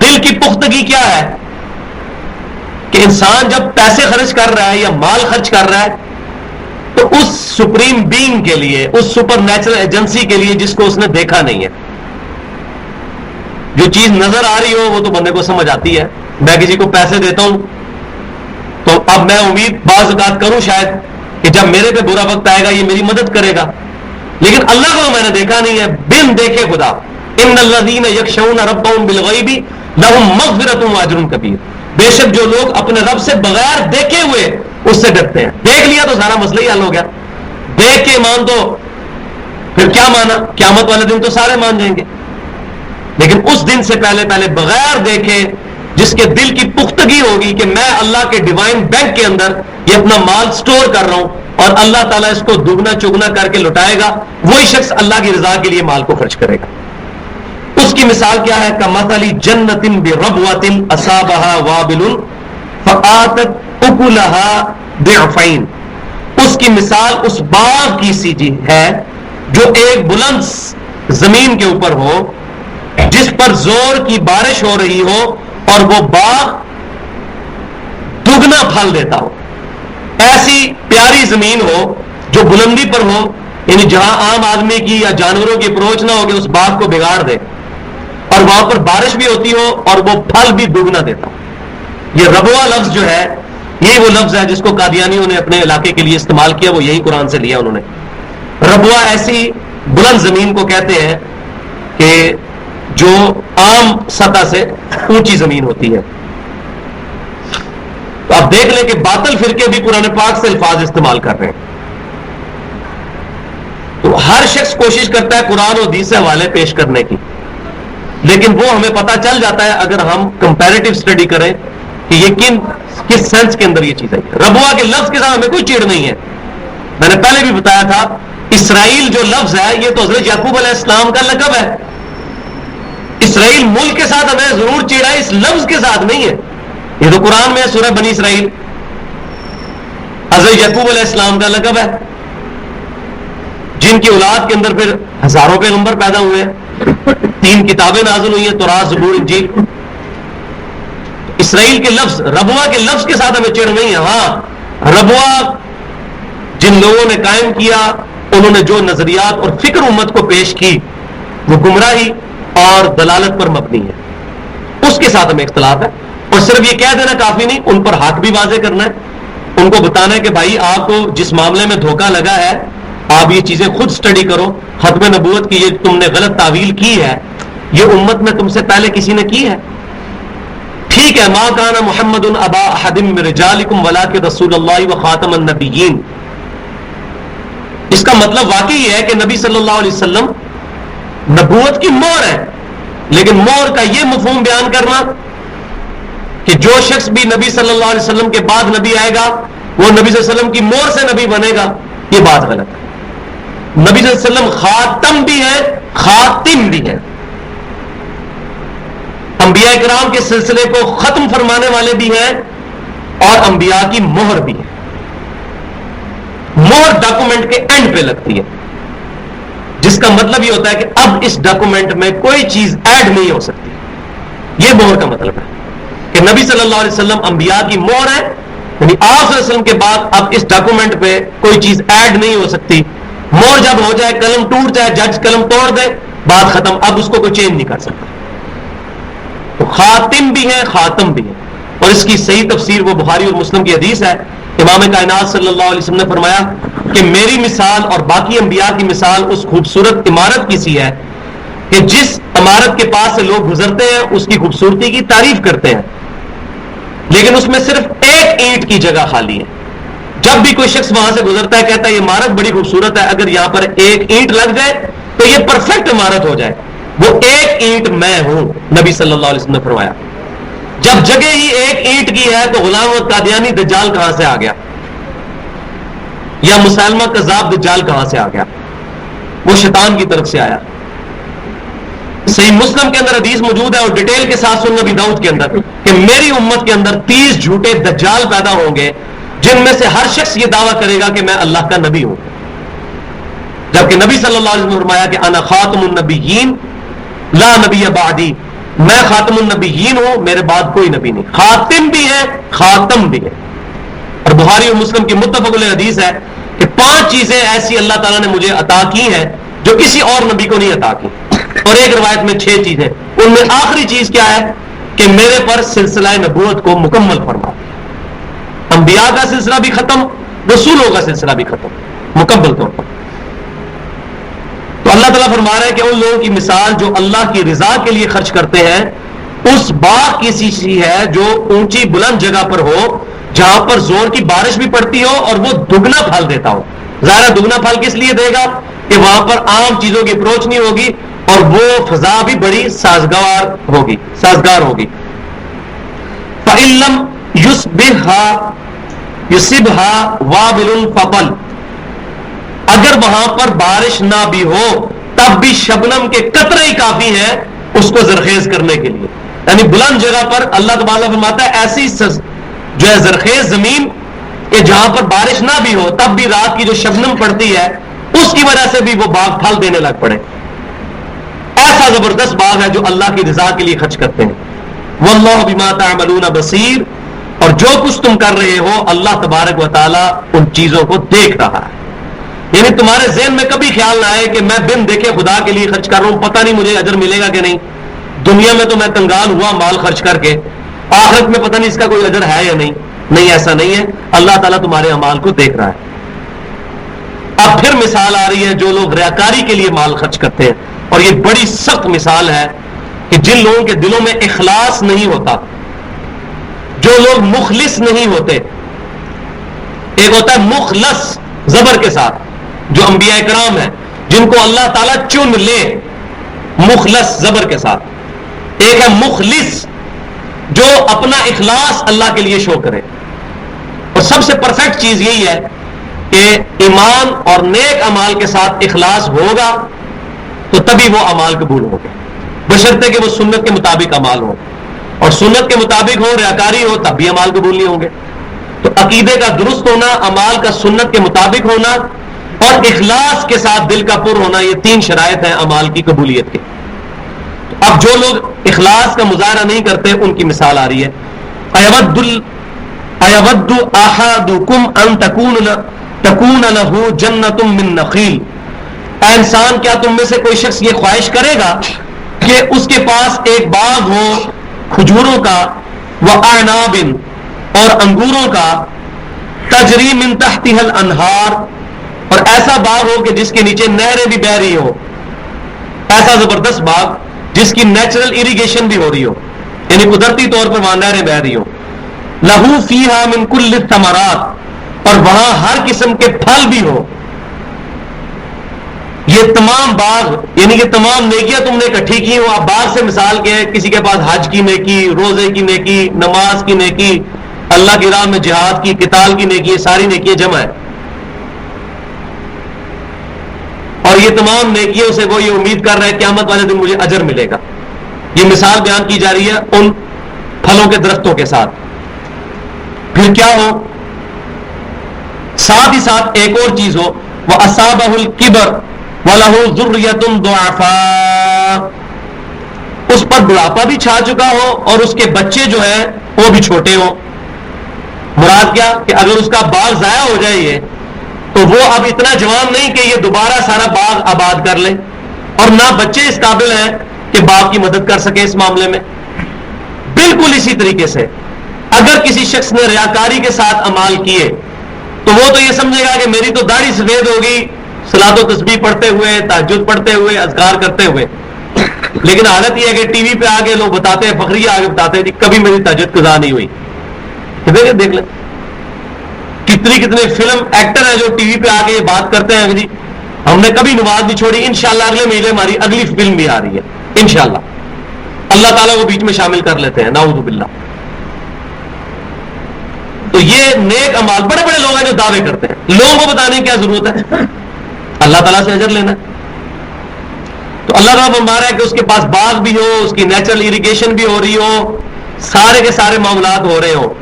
دل کی پختگی کیا ہے کہ انسان جب پیسے خرچ کر رہا ہے یا مال خرچ کر رہا ہے تو اس سپریم بینگ کے لیے, اس سپر نیچرل ایجنسی کے لیے جس کو اس نے دیکھا نہیں ہے. جو چیز نظر آ رہی ہو وہ تو بندے کو سمجھ آتی ہے. میں کسی کو پیسے دیتا ہوں تو اب میں امید بعض اوقات کروں شاید کہ جب میرے پہ برا وقت آئے گا یہ میری مدد کرے گا, لیکن اللہ کو میں نے دیکھا نہیں ہے. بن دیکھے خدا, ان الذین یخشون ربهم بالغیب لهم مغفرۃ واجر کبیر, بے شک جو لوگ اپنے رب سے بغیر دیکھے ہوئے اس سے ڈرتے ہیں. دیکھ لیا تو سارا مسئلہ ہی حل ہو گیا, دیکھ کے مان تو پھر کیا مانا, قیامت والے دن تو سارے مان جائیں گے. لیکن اس دن سے پہلے بغیر دیکھے جس کے دل کی پختگی ہوگی کہ میں اللہ کے ڈیوائن بینک کے اندر یہ اپنا مال سٹور کر رہا ہوں اور اللہ تعالیٰ اس کو دگنا چگنا کر کے لٹائے گا, وہی شخص اللہ کی رضا کے لیے مال کو خرچ کرے گا. اس کی مثال کیا ہے, کمثل جنۃ بربوۃ اصابها وابل فآتت اکلها ضعفین. اس کی مثال اس باغ کی سی ہے جو ایک بلند زمین کے اوپر ہو, جس پر زور کی بارش ہو رہی ہو اور وہ باغ دگنا پھل دیتا ہو. ایسی پیاری زمین ہو جو بلندی پر ہو، یعنی جہاں عام آدمی کی یا جانوروں کی اپروچ نہ ہوگی، اس باغ کو بگاڑ دے، اور وہاں پر بارش بھی ہوتی ہو اور وہ پھل بھی دگنا دیتا ہو۔ یہ ربوہ لفظ جو ہے، یہی وہ لفظ ہے جس کو قادیانیوں نے اپنے علاقے کے لیے استعمال کیا، وہ یہی قرآن سے لیا انہوں نے۔ ربوہ ایسی بلند زمین کو کہتے ہیں کہ جو عام سطح سے اونچی زمین ہوتی ہے۔ تو آپ دیکھ لیں کہ باطل فرقے بھی قرآن پاک سے الفاظ استعمال کر رہے ہیں۔ تو ہر شخص کوشش کرتا ہے قرآن و حدیث سے حوالے پیش کرنے کی، لیکن وہ ہمیں پتہ چل جاتا ہے اگر ہم کمپیریٹو اسٹڈی کریں کہ یہ کس سینس کے اندر یہ چیز ہے۔ ربوہ کے لفظ کے ساتھ ہمیں کوئی چیڑ نہیں ہے۔ میں نے پہلے بھی بتایا تھا، اسرائیل جو لفظ ہے یہ تو حضرت یعقوب علیہ السلام کا لقب ہے۔ اسرائیل ملک کے ساتھ ہمیں ضرور چیڑا ہے، اس لفظ کے ساتھ نہیں ہے۔ یہ تو قرآن میں ہے، سورہ بنی اسرائیل، حضرت یعقوب علیہ السلام کا لقب ہے، جن کی اولاد کے اندر پھر ہزاروں پیغمبر پیدا ہوئے ہیں، 3 کتابیں نازل ہوئی ہیں، تورات، زبور، انجیل۔ اسرائیل کے لفظ، ربوہ کے لفظ کے ساتھ ہمیں چڑ نہیں ہے۔ ہاں، ربوہ جن لوگوں نے قائم کیا، انہوں نے جو نظریات اور فکر امت کو پیش کی وہ گمراہی اور دلالت پر مبنی ہے، اس کے ساتھ ہمیں اختلاف ہے۔ اور صرف یہ کہہ دینا کافی نہیں، ان پر حق بھی واضح کرنا ہے، ان کو بتانا ہے کہ بھائی آپ کو جس معاملے میں دھوکہ لگا ہے، آپ یہ چیزیں خود سٹڈی کرو۔ ختم نبوت کی یہ تم نے غلط تعویل کی ہے، یہ امت میں تم سے پہلے کسی نے کی ہے۔ ٹھیک ہے، ما کان محمد ابا احد من رجالکم ولکن رسول اللہ وخاتم النبیین، اس کا مطلب واقعی یہ ہے کہ نبی صلی اللہ علیہ وسلم نبوت کی مہر ہے، لیکن مہر کا یہ مفہوم بیان کرنا کہ جو شخص بھی نبی صلی اللہ علیہ وسلم کے بعد نبی آئے گا وہ نبی صلی اللہ علیہ وسلم کی مہر سے نبی بنے گا، یہ بات غلط ہے۔ نبی صلی اللہ علیہ وسلم خاتم بھی ہے، خاتم بھی ہے، انبیاء کرام کے سلسلے کو ختم فرمانے والے بھی ہیں، اور انبیاء کی مہر بھی ہے۔ مہر ڈاکومنٹ کے اینڈ پہ لگتی ہے، جس کا مطلب یہ ہوتا ہے کہ اب اس ڈاکومنٹ میں کوئی چیز ایڈ نہیں ہو سکتی، یہ مہر کا مطلب ہے کہ نبی صلی اللہ علیہ وسلم انبیاء کی مہر ہے، یعنی آپ صلی اللہ علیہ وسلم کے بعد اب اس ڈاکومنٹ پہ کوئی چیز ایڈ نہیں ہو سکتی۔ مہر جب ہو جائے، قلم ٹوٹ جائے، جج قلم توڑ دے، بات ختم، اب اس کو کوئی چینج نہیں کر سکتا۔ تو خاتم بھی ہے، خاتم بھی ہے، اور اس کی صحیح تفسیر وہ بخاری اور مسلم کی حدیث ہے۔ امام کائنات صلی اللہ علیہ وسلم نے فرمایا کہ میری مثال اور باقی انبیاء کی مثال اس خوبصورت عمارت کی سی ہے کہ جس عمارت کے پاس سے لوگ گزرتے ہیں اس کی خوبصورتی کی تعریف کرتے ہیں، لیکن اس میں صرف ایک اینٹ کی جگہ خالی ہے۔ جب بھی کوئی شخص وہاں سے گزرتا ہے کہتا ہے یہ عمارت بڑی خوبصورت ہے، اگر یہاں پر ایک اینٹ لگ جائے تو یہ پرفیکٹ عمارت ہو جائے۔ وہ ایک اینٹ میں ہوں، نبی صلی اللہ علیہ وسلم نے فرمایا۔ جب جگہ ہی ایک اینٹ کی ہے تو غلام قادیانی دجال کہاں سے آ گیا، یا مسلمہ کذاب دجال کہاں سے آ گیا؟ وہ شیطان کی طرف سے آیا۔ صحیح مسلم کے اندر حدیث موجود ہے، اور ڈیٹیل کے ساتھ سنن نبی داؤد کے اندر، کہ میری امت کے اندر 30 جھوٹے دجال پیدا ہوں گے جن میں سے ہر شخص یہ دعویٰ کرے گا کہ میں اللہ کا نبی ہوں، جبکہ نبی صلی اللہ علیہ وسلم نے فرمایا کہ انا خاتم النبیین لا نبی بعدی، میں خاتم النبیین ہوں، میرے بعد کوئی نبی نہیں۔ خاتم بھی ہے، خاتم بھی ہے۔ اور بخاری اور مسلم کی متفق علیہ حدیث ہے کہ 5 چیزیں ایسی اللہ تعالیٰ نے مجھے عطا کی ہیں جو کسی اور نبی کو نہیں عطا کی، اور ایک روایت میں 6 چیزیں، ان میں آخری چیز کیا ہے کہ میرے پر سلسلہ نبوت کو مکمل فرما دیا۔ انبیاء کا سلسلہ بھی ختم، رسولوں کا سلسلہ بھی ختم مکمل طور پر۔ تو اللہ تعالیٰ فرما رہا ہے کہ ان لوگوں کی مثال جو اللہ کی رضا کے لیے خرچ کرتے ہیں اس باغ کی سی ہے جو اونچی بلند جگہ پر ہو، جہاں پر زور کی بارش بھی پڑتی ہو اور وہ دگنا پھل دیتا ہو۔ ظاہر دگنا پھل کس لیے دے گا کہ وہاں پر عام چیزوں کی اپروچ نہیں ہوگی اور وہ فضا بھی بڑی سازگار ہوگی۔ فَإِن لَّمْ يُصِبْهَا وَابِلٌ فَطَلٌ، اگر وہاں پر بارش نہ بھی ہو تب بھی شبنم کے قطرے ہی کافی ہیں اس کو زرخیز کرنے کے لیے۔ یعنی بلند جگہ پر اللہ تبارک فرماتا ہے ایسی جو ہے زرخیز زمین کہ جہاں پر بارش نہ بھی ہو تب بھی رات کی جو شبنم پڑتی ہے اس کی وجہ سے بھی وہ باغ پھل دینے لگ پڑے۔ ایسا زبردست باغ ہے جو اللہ کی رضا کے لیے خرچ کرتے ہیں۔ واللہ بما تعملون بصیر، اور جو کچھ تم کر رہے ہو اللہ تبارک و تعالیٰ ان چیزوں کو دیکھ رہا ہے. یعنی تمہارے ذہن میں کبھی خیال نہ آئے کہ میں بن دیکھے خدا کے لیے خرچ کر رہا ہوں, پتہ نہیں مجھے اجر ملے گا کہ نہیں. دنیا میں تو میں کنگال ہوا مال خرچ کر کے, آخرت میں پتہ نہیں اس کا کوئی اجر ہے یا نہیں. نہیں, ایسا نہیں ہے. اللہ تعالیٰ تمہارے اعمال کو دیکھ رہا ہے. اب پھر مثال آ رہی ہے جو لوگ ریاکاری کے لیے مال خرچ کرتے ہیں, اور یہ بڑی سخت مثال ہے کہ جن لوگوں کے دلوں میں اخلاص نہیں ہوتا, جو لوگ مخلص نہیں ہوتے. ایک ہوتا ہے مخلص زبر کے ساتھ, جو انبیاء کرام ہیں جن کو اللہ تعالیٰ چن لے, مخلص زبر کے ساتھ. ایک ہے مخلص جو اپنا اخلاص اللہ کے لیے شو کرے. اور سب سے پرفیکٹ چیز یہی ہے کہ ایمان اور نیک اعمال کے ساتھ اخلاص ہوگا تو تبھی وہ اعمال قبول ہوں گے, بشرطے کہ وہ سنت کے مطابق اعمال ہوں. اور سنت کے مطابق ہو, ریاکاری ہو, تب بھی اعمال قبول نہیں ہوں گے. تو عقیدے کا درست ہونا, اعمال کا سنت کے مطابق ہونا, اور اخلاص کے ساتھ دل کا پر ہونا, یہ تین شرائط ہیں اعمال کی قبولیت کے. اب جو لوگ اخلاص کا مظاہرہ نہیں کرتے ان کی مثال آ رہی ہے. ایود احدکم ان تکون له جنۃ من نخیل. اے انسان, کیا تم میں سے کوئی شخص یہ خواہش کرے گا کہ اس کے پاس ایک باغ ہو کھجوروں کا, واعناب, اور انگوروں کا, تجری من تحتها الانہار, اور ایسا باغ ہو کہ جس کے نیچے نہریں بھی بہ رہی ہو, ایسا زبردست باغ جس کی نیچرل اریگیشن بھی ہو رہی ہو, یعنی قدرتی طور پر وہاں نہریں بہ رہی ہو. لہو فیہا من کل الثمرات, اور وہاں ہر قسم کے پھل بھی ہو. یہ تمام باغ یعنی کہ تمام نیکیاں تم نے اکٹھی کی ہو. آپ باغ سے مثال کے ہیں, کسی کے پاس حج کی نیکی, روزے کی نیکی, نماز کی نیکی, اللہ کی راہ میں جہاد کی, قتال کی نیکی, ساری نیکیاں جمع ہے. اور یہ تمام نیکیوں سے وہ یہ امید کر رہے ہیں قیامت والے دن مجھے اجر ملے گا. یہ مثال بیان کی جا رہی ہے ان پھلوں کے درختوں کے ساتھ. پھر کیا ہو, ساتھ ہی ساتھ ایک اور چیز ہو, وَأَصَابَهُ الْكِبَرُ وَلَهُ ذُرِّيَّةٌ ضُعَفَاءُ, اس پر بڑھاپا بھی چھا چکا ہو اور اس کے بچے جو ہیں وہ بھی چھوٹے ہوں. مراد کیا کہ اگر اس کا باغ ضائع ہو جائے یہ, تو وہ اب اتنا جوان نہیں کہ یہ دوبارہ سارا باغ آباد کر لے, اور نہ بچے اس قابل ہیں کہ باپ کی مدد کر سکے اس معاملے میں. بالکل اسی طریقے سے اگر کسی شخص نے ریاکاری کے ساتھ اعمال کیے تو وہ تو یہ سمجھے گا کہ میری تو داڑھی سفید ہوگی صلاۃ و تسبیح پڑھتے ہوئے, تہجد پڑھتے ہوئے, اذکار کرتے ہوئے. لیکن حالت یہ ہے کہ ٹی وی پہ آگے لوگ بتاتے ہیں, فخریہ آگے بتاتے ہیں کہ کبھی میری تہجد قضا نہیں ہوئی. دیکھ لیں کتنے فلم ایکٹر ہیں جو ٹی وی پہ آ کے یہ بات کرتے ہیں کہ جی ہم نے کبھی نماز نہیں چھوڑی, انشاءاللہ اگلے مہینے ہماری اگلی فلم بھی آ رہی ہے انشاءاللہ. اللہ تعالیٰ وہ بیچ میں شامل کر لیتے ہیں, نعوذ باللہ. تو یہ نیک اعمال, بڑے بڑے لوگ ہیں جو دعوے کرتے ہیں, لوگوں کو بتانے کی کیا ضرورت ہے, اللہ تعالیٰ سے اجر لینا ہے. تو اللہ تعالیٰ فرما رہا ہے کہ اس کے پاس باغ بھی ہو, اس کی نیچرل اریگیشن بھی ہو رہی ہو, سارے کے سارے معاملات ہو رہے ہو,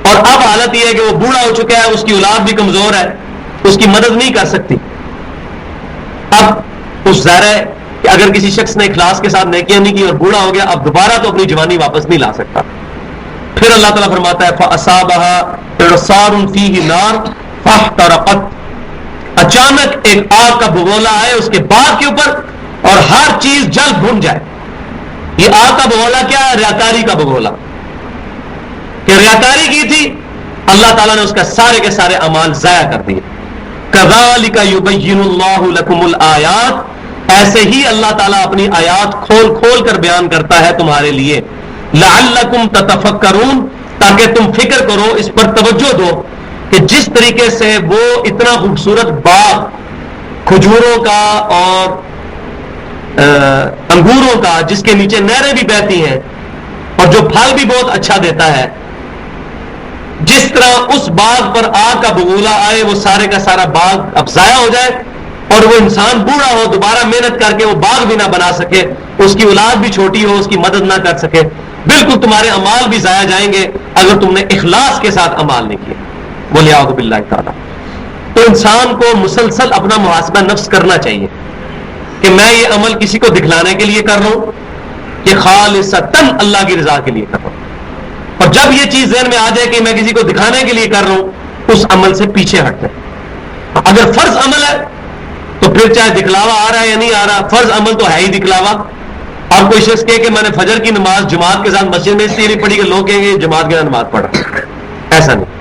اور اب حالت یہ ہے کہ وہ بوڑھا ہو چکا ہے, اس کی اولاد بھی کمزور ہے, اس کی مدد نہیں کر سکتی. اب اس ظاہر ہے کہ اگر کسی شخص نے اخلاص کے ساتھ نیکیاں نہیں کی اور بوڑھا ہو گیا, اب دوبارہ تو اپنی جوانی واپس نہیں لا سکتا. پھر اللہ تعالیٰ فرماتا ہے فَأَصَابَهَا إِعْصَارٌ فِيهِ نَارٌ فَاحْتَرَقَتْ, اچانک ایک آگ کا بگولا آئے اس کے باغ کے اوپر اور ہر چیز جل بھن جائے. یہ آگ کا بگولا کیا ہے, ریاکاری کا بگولا, کہ ریاکاری کی تھی, اللہ تعالیٰ نے اس کا سارے کے سارے اعمال ضائع کر دیے. كَذَلِكَ يُبَيِّنُ اللَّهُ لَكُمُ الْآيَاتِ, ایسے ہی اللہ تعالیٰ اپنی آیات کھول کھول کر بیان کرتا ہے تمہارے لیے. لعلکم تتفکرون, تاکہ تم فکر کرو, اس پر توجہ دو کہ جس طریقے سے وہ اتنا خوبصورت باغ کھجوروں کا اور انگوروں کا جس کے نیچے نہریں بھی بہتی ہیں اور جو پھل بھی بہت اچھا دیتا ہے, جس طرح اس باغ پر آگ کا بگولا آئے, وہ سارے کا سارا باغ اب ضائع ہو جائے اور وہ انسان بوڑھا ہو, دوبارہ محنت کر کے وہ باغ بھی نہ بنا سکے, اس کی اولاد بھی چھوٹی ہو, اس کی مدد نہ کر سکے, بالکل تمہارے اعمال بھی ضائع جائیں گے اگر تم نے اخلاص کے ساتھ اعمال نہیں کیے. وَلِيَعُوذُ بِاللَّهِ تعالیٰ. تو انسان کو مسلسل اپنا محاسبہ نفس کرنا چاہیے کہ میں یہ عمل کسی کو دکھلانے کے لیے کر رہا ہوں کہ خالصتاً اللہ کی رضا کے لیے کر رہا ہوں. اور جب یہ چیز ذہن میں آ جائے کہ میں کسی کو دکھانے کے لیے کر رہا ہوں، اس عمل سے پیچھے ہٹ جائے. اگر فرض عمل ہے تو پھر چاہے دکھلاوا آ رہا ہے یا نہیں آ رہا، فرض عمل تو ہے ہی دکھلاوا. اب کوئی شخص کہے کہ میں نے فجر کی نماز جماعت کے ساتھ مسجد میں اس لیے نہیں پڑھی کہ لوگ کہیں گے جماعت کے ساتھ نماز پڑھ رہا ہے، ایسا نہیں.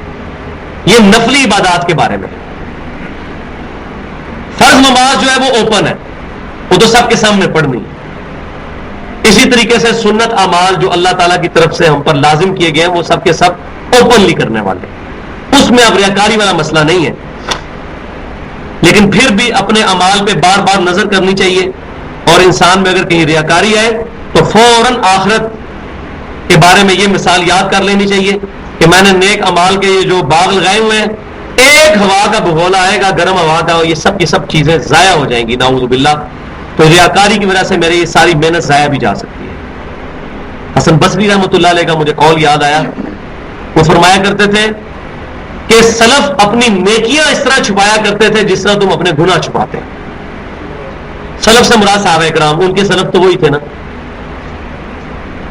یہ نفلی عبادات کے بارے میں. فرض نماز جو ہے وہ اوپن ہے، وہ تو سب کے سامنے پڑھنی ہے. اسی طریقے سے سنت اعمال جو اللہ تعالیٰ کی طرف سے ہم پر لازم کیے گئے ہیں وہ سب کے سب اوپنلی کرنے والے، اس میں اب ریاکاری والا مسئلہ نہیں ہے. لیکن پھر بھی اپنے اعمال پہ بار بار نظر کرنی چاہیے، اور انسان میں اگر کہیں ریاکاری آئے تو فوراً آخرت کے بارے میں یہ مثال یاد کر لینی چاہیے کہ میں نے نیک اعمال کے یہ جو باغ لگائے ہوئے ہیں، ایک ہوا کا بگولا آئے گا، گرم ہوا کا، یہ سب چیزیں ضائع ہو جائیں گی نعوذ باللہ. تو ریاکاری کی وجہ سے میری یہ ساری محنت ضائع بھی جا سکتی ہے. حسن بصری رحمۃ اللہ علیہ کا مجھے قول یاد آیا. وہ فرمایا کرتے تھے کہ سلف اپنی نیکیاں اس طرح چھپایا کرتے تھے جس طرح تم اپنے گناہ چھپاتے ہیں. سلف سے مراد صحابہ کرام، ان کے سلف تو وہی تھے نا.